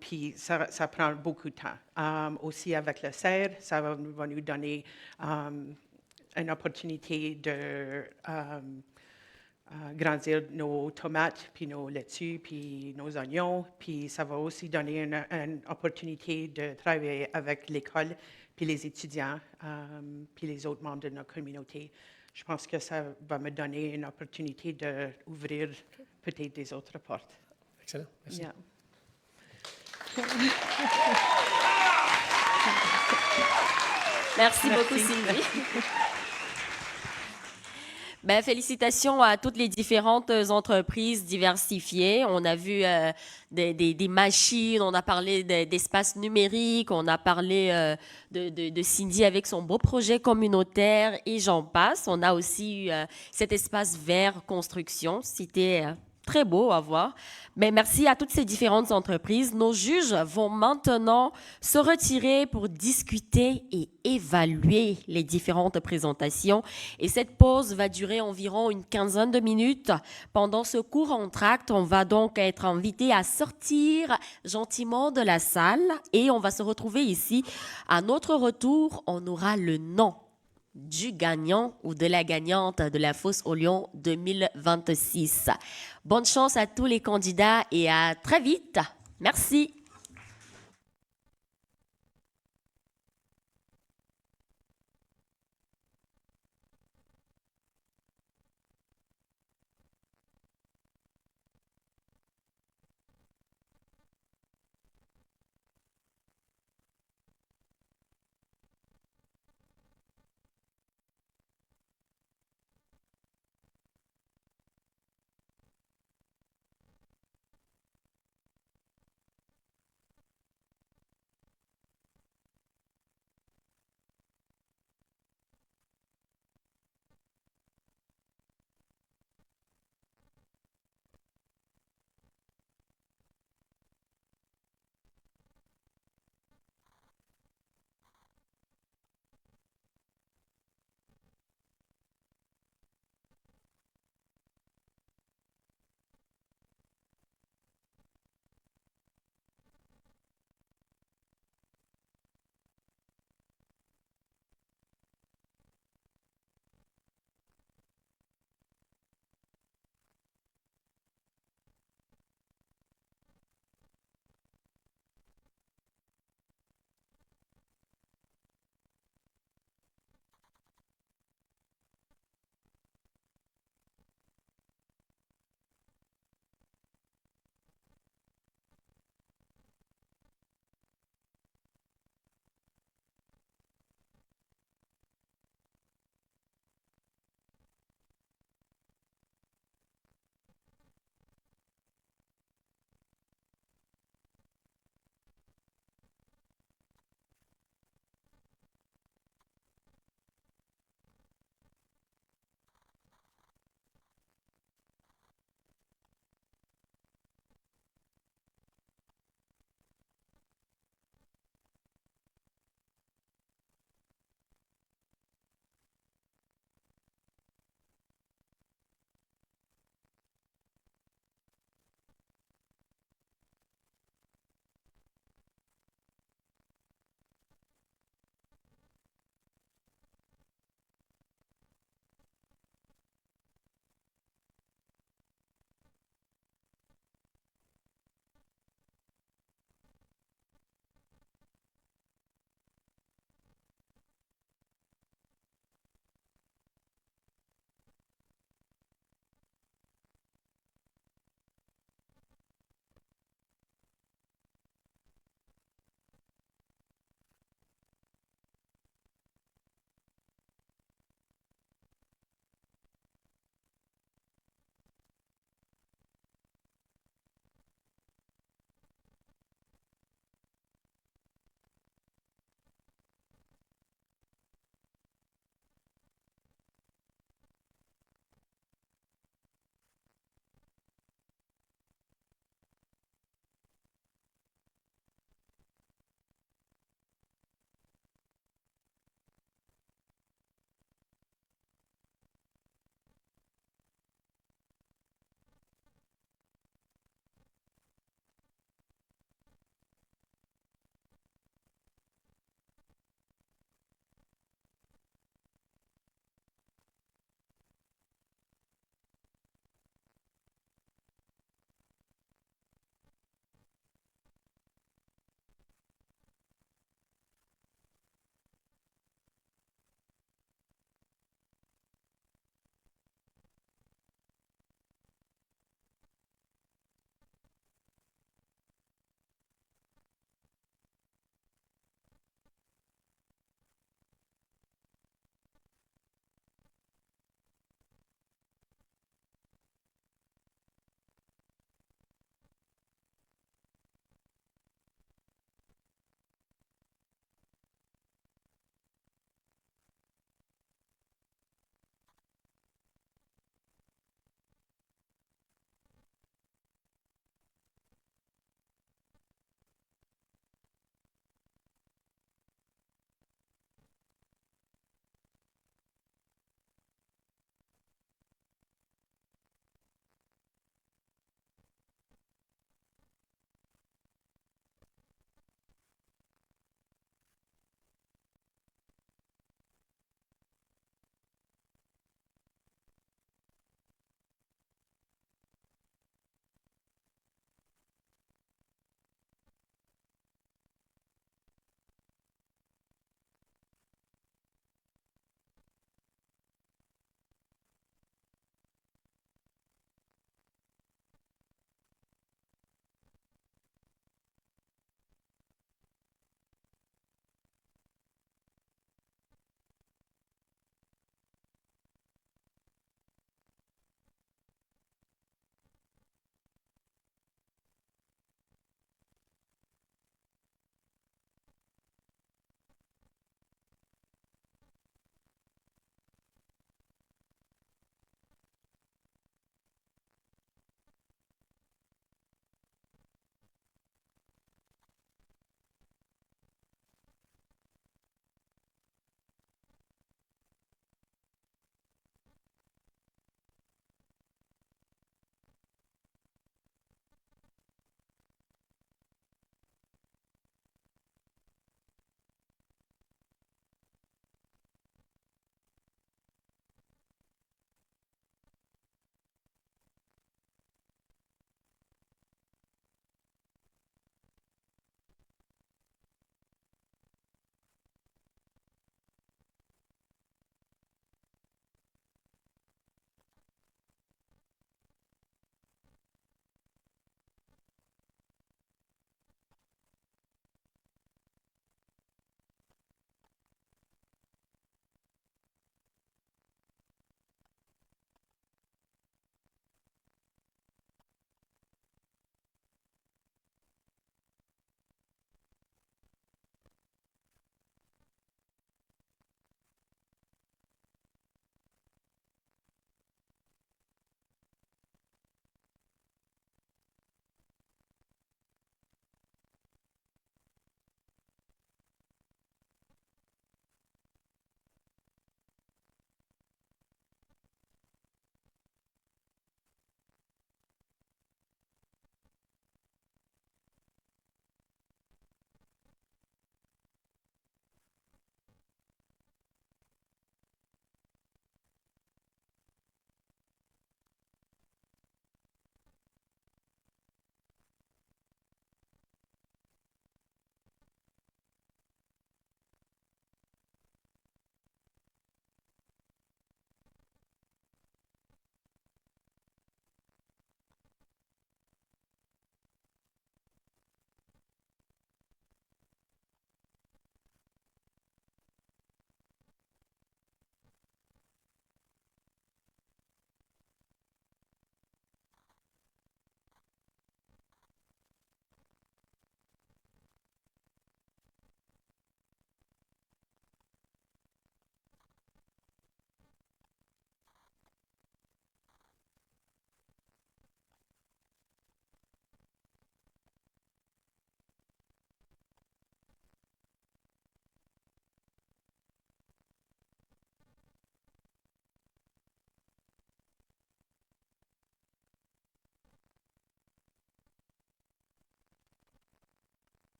puis ça prend beaucoup de temps. Aussi avec le serre, ça va nous donner une opportunité de grandir nos tomates, puis nos laitues, puis nos oignons, puis ça va aussi donner une opportunité de travailler avec l'école, puis les étudiants, puis les autres membres de notre communauté. Je pense que ça va me donner une opportunité d'ouvrir peut-être des autres portes. Excellent, merci. Yeah. Merci beaucoup, Sylvie. Ben, félicitations à toutes les différentes entreprises diversifiées. On a vu des machines, on a parlé d'espace numérique, on a parlé de Cindy avec son beau projet communautaire et j'en passe. On a aussi eu cet espace vert construction. C'était très beau à voir. Mais merci à toutes ces différentes entreprises. Nos juges vont maintenant se retirer pour discuter et évaluer les différentes présentations. Et cette pause va durer environ une quinzaine de minutes. Pendant ce court entracte, on va donc être invité à sortir gentiment de la salle et on va se retrouver ici. À notre retour, on aura le nom du gagnant ou de la gagnante de la Fosse aux Lions 2026. Bonne chance à tous les candidats et à très vite. Merci.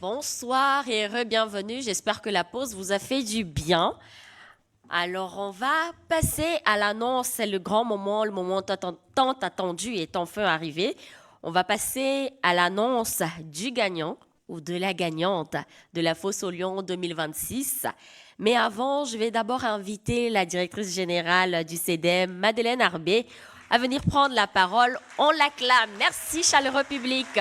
Bonsoir et re-bienvenue. J'espère que la pause vous a fait du bien. Alors, on va passer à l'annonce. C'est le grand moment, le moment tant attendu est enfin arrivé. On va passer à l'annonce du gagnant ou de la gagnante de la Fosse aux Lions 2026. Mais avant, je vais d'abord inviter la directrice générale du CEDEM, Madeleine Arbé, à venir prendre la parole. On l'acclame. Merci, chaleureux public.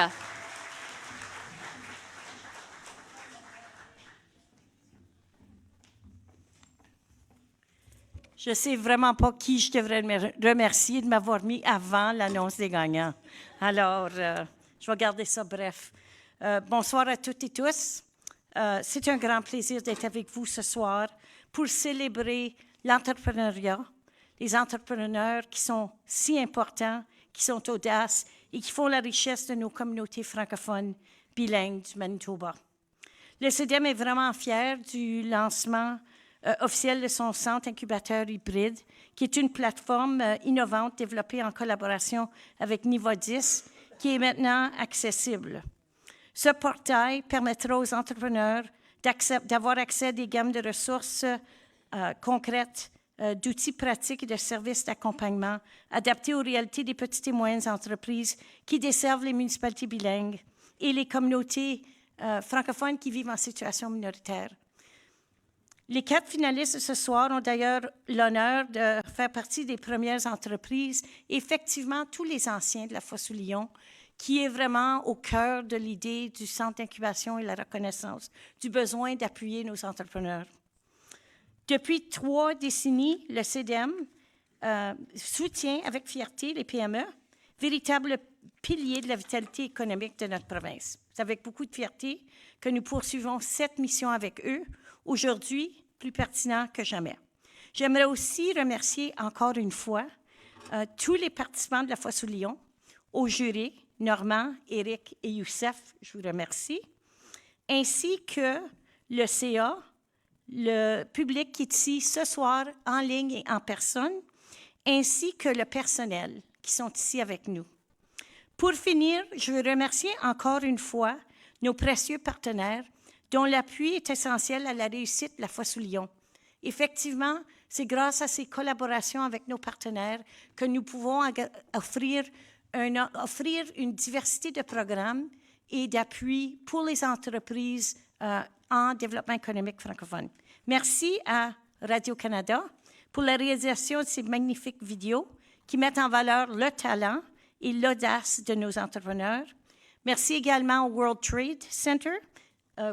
Je ne sais vraiment pas qui je devrais remercier de m'avoir mis avant l'annonce des gagnants. Alors, je vais garder ça bref. Bonsoir à toutes et tous. C'est un grand plaisir d'être avec vous ce soir pour célébrer l'entrepreneuriat, les entrepreneurs qui sont si importants, qui sont audaces et qui font la richesse de nos communautés francophones bilingues du Manitoba. Le CEDEM est vraiment fier du lancement officiel de son centre incubateur hybride, qui est une plateforme innovante développée en collaboration avec Niveau 10, qui est maintenant accessible. Ce portail permettra aux entrepreneurs d'avoir accès à des gammes de ressources concrètes, d'outils pratiques et de services d'accompagnement adaptés aux réalités des petites et moyennes entreprises qui desservent les municipalités bilingues et les communautés francophones qui vivent en situation minoritaire. Les 4 finalistes de ce soir ont d'ailleurs l'honneur de faire partie des premières entreprises. Effectivement, tous les anciens de la Fosse aux Lions, qui est vraiment au cœur de l'idée du centre d'incubation et la reconnaissance du besoin d'appuyer nos entrepreneurs. Depuis 3 décennies, le CEDEM soutient avec fierté les PME, véritable pilier de la vitalité économique de notre province. C'est avec beaucoup de fierté que nous poursuivons cette mission avec eux, aujourd'hui plus pertinent que jamais. J'aimerais aussi remercier encore une fois tous les participants de la Fosse aux Lions, au jury, Normand, Éric et Youssef, je vous remercie, ainsi que le CA, le public qui est ici ce soir en ligne et en personne, ainsi que le personnel qui sont ici avec nous. Pour finir, je veux remercier encore une fois nos précieux partenaires dont l'appui est essentiel à la réussite de la Fosse aux Lions. Effectivement, c'est grâce à ces collaborations avec nos partenaires que nous pouvons offrir une diversité de programmes et d'appui pour les entreprises en développement économique francophone. Merci à Radio-Canada pour la réalisation de ces magnifiques vidéos qui mettent en valeur le talent et l'audace de nos entrepreneurs. Merci également au World Trade Center,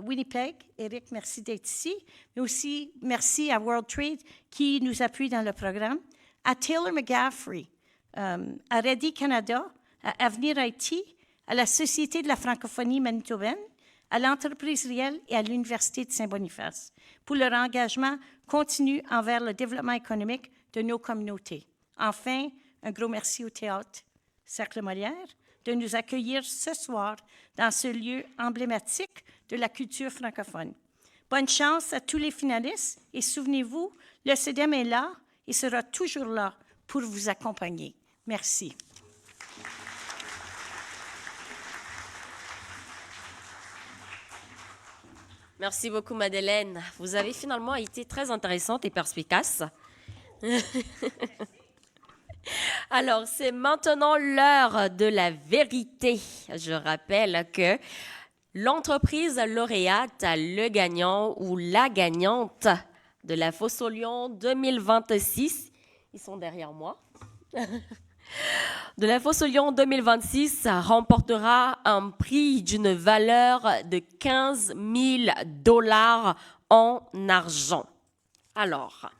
Winnipeg. Éric, merci d'être ici. Mais aussi, merci à World Trade qui nous appuie dans le programme, à Taylor McGaffrey, à Ready Canada, à Avenir IT, à la Société de la francophonie manitobaine, à l'entreprise réelle et à l'Université de Saint-Boniface pour leur engagement continu envers le développement économique de nos communautés. Enfin, un gros merci au Théâtre Cercle Molière de nous accueillir ce soir dans ce lieu emblématique de la culture francophone. Bonne chance à tous les finalistes et souvenez-vous, le CEDEM est là et sera toujours là pour vous accompagner. Merci. Merci beaucoup, Madeleine. Vous avez finalement été très intéressante et perspicace. Alors, c'est maintenant l'heure de la vérité. Je rappelle que l'entreprise lauréate, le gagnant ou la gagnante de la Fosse aux Lions 2026, ils sont derrière moi, de la Fosse aux Lions 2026 remportera un prix d'une valeur de 15 000 $ en argent. Alors,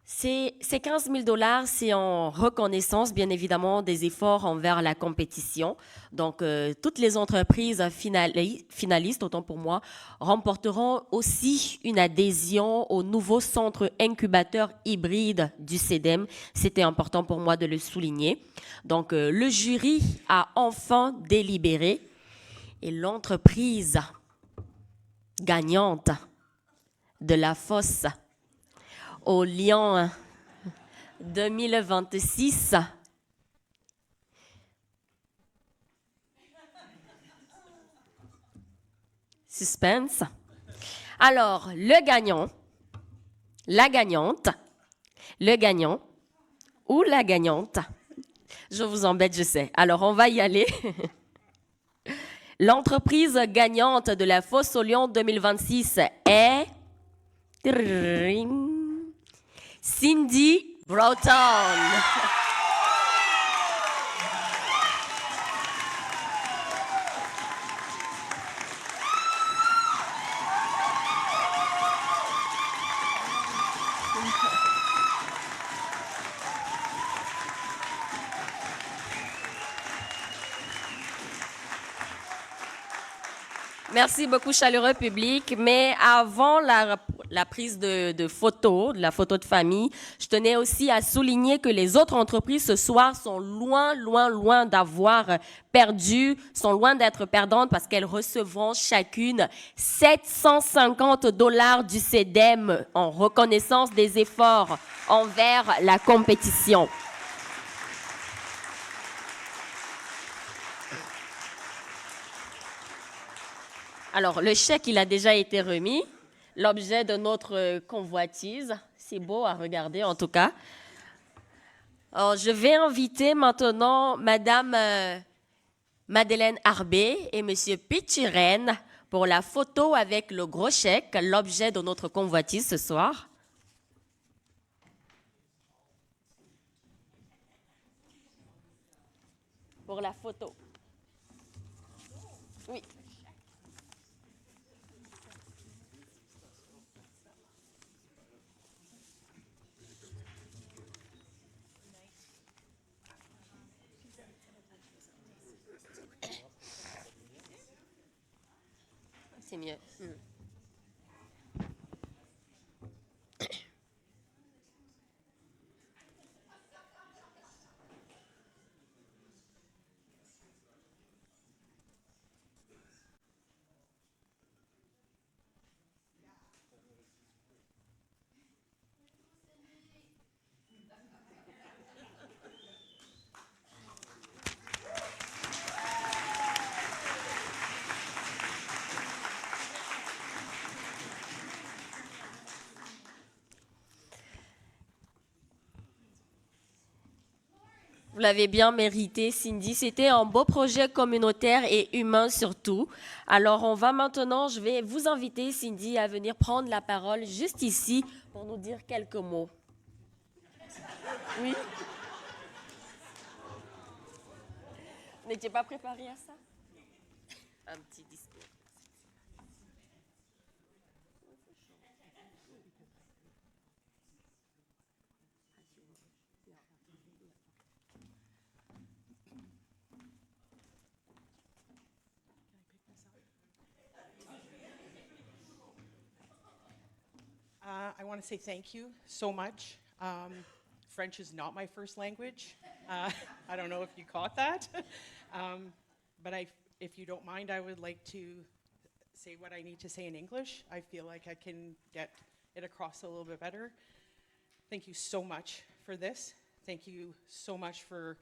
ces 15 000 $, c'est en reconnaissance, bien évidemment, des efforts envers la compétition. Donc, toutes les entreprises finalistes, autant pour moi, remporteront aussi une adhésion au nouveau centre incubateur hybride du CEDEM. C'était important pour moi de le souligner. Donc, le jury a enfin délibéré et l'entreprise gagnante de la Fosse aux Lions 2026 Suspense. Alors, le gagnant, la gagnante, le gagnant ou la gagnante. Je vous embête, je sais. Alors, on va y aller. L'entreprise gagnante de la Fosse aux Lions 2026 est Cindy Broughton. Merci beaucoup, chaleureux public. Mais avant la prise de photos, de la photo de famille, je tenais aussi à souligner que les autres entreprises ce soir sont loin, loin, loin d'avoir perdu, sont loin d'être perdantes parce qu'elles recevront chacune 750 $ du CEDEM en reconnaissance des efforts envers la compétition. Alors, le chèque, il a déjà été remis, l'objet de notre convoitise. C'est beau à regarder, en tout cas. Alors, je vais inviter maintenant Madame Madeleine Arbé et Monsieur Pichiren pour la photo avec le gros chèque, l'objet de notre convoitise ce soir. Pour la photo. Oui. C'est mieux. Vous l'avez bien mérité, Cindy. C'était un beau projet communautaire et humain surtout. Alors, je vais vous inviter, Cindy, à venir prendre la parole juste ici pour nous dire quelques mots. Oui. Vous n'étiez pas préparé à ça? Un petit discours. I want to say thank you so much. French is not my first language. I don't know if you caught that. But if you don't mind, I would like to say what I need to say in English. I feel like I can get it across a little bit better. Thank you so much for this. Thank you so much for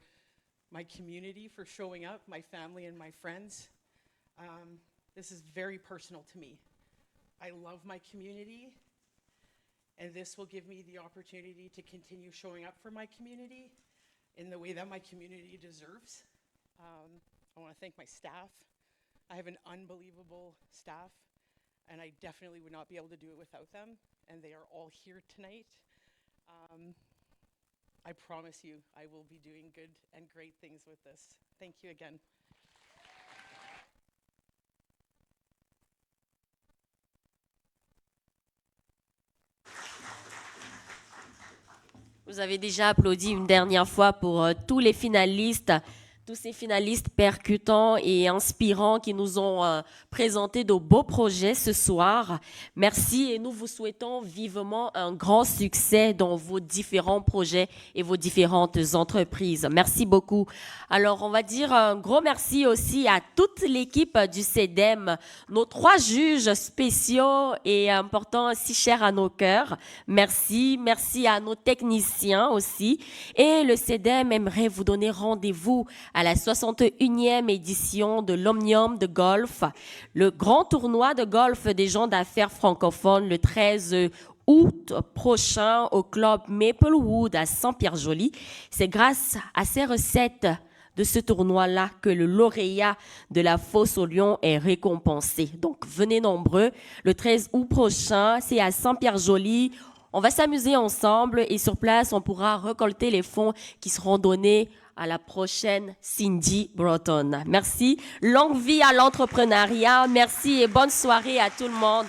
my community, for showing up, my family and my friends. This is very personal to me. I love my community. And this will give me the opportunity to continue showing up for my community in the way that my community deserves. I want to thank my staff. I have an unbelievable staff, and I definitely would not be able to do it without them. And they are all here tonight. I promise you, I will be doing good and great things with this. Thank you again. Vous avez déjà applaudi une dernière fois pour tous les finalistes, tous ces finalistes percutants et inspirants qui nous ont présenté de beaux projets ce soir. Merci et nous vous souhaitons vivement un grand succès dans vos différents projets et vos différentes entreprises. Merci beaucoup. Alors, on va dire un gros merci aussi à toute l'équipe du CEDEM, nos 3 juges spéciaux et importants, si chers à nos cœurs. Merci. Merci à nos techniciens aussi. Et le CEDEM aimerait vous donner rendez-vous à à la 61e édition de l'Omnium de golf, le grand tournoi de golf des gens d'affaires francophones le 13 août prochain au club Maplewood à Saint-Pierre-Joli. C'est grâce à ces recettes de ce tournoi-là que le lauréat de la Fosse aux Lions est récompensé. Donc, venez nombreux. Le 13 août prochain, c'est à Saint-Pierre-Joli. On va s'amuser ensemble et sur place, on pourra récolter les fonds qui seront donnés à la prochaine Cindy Broughton. Merci. Longue vie à l'entrepreneuriat. Merci et bonne soirée à tout le monde.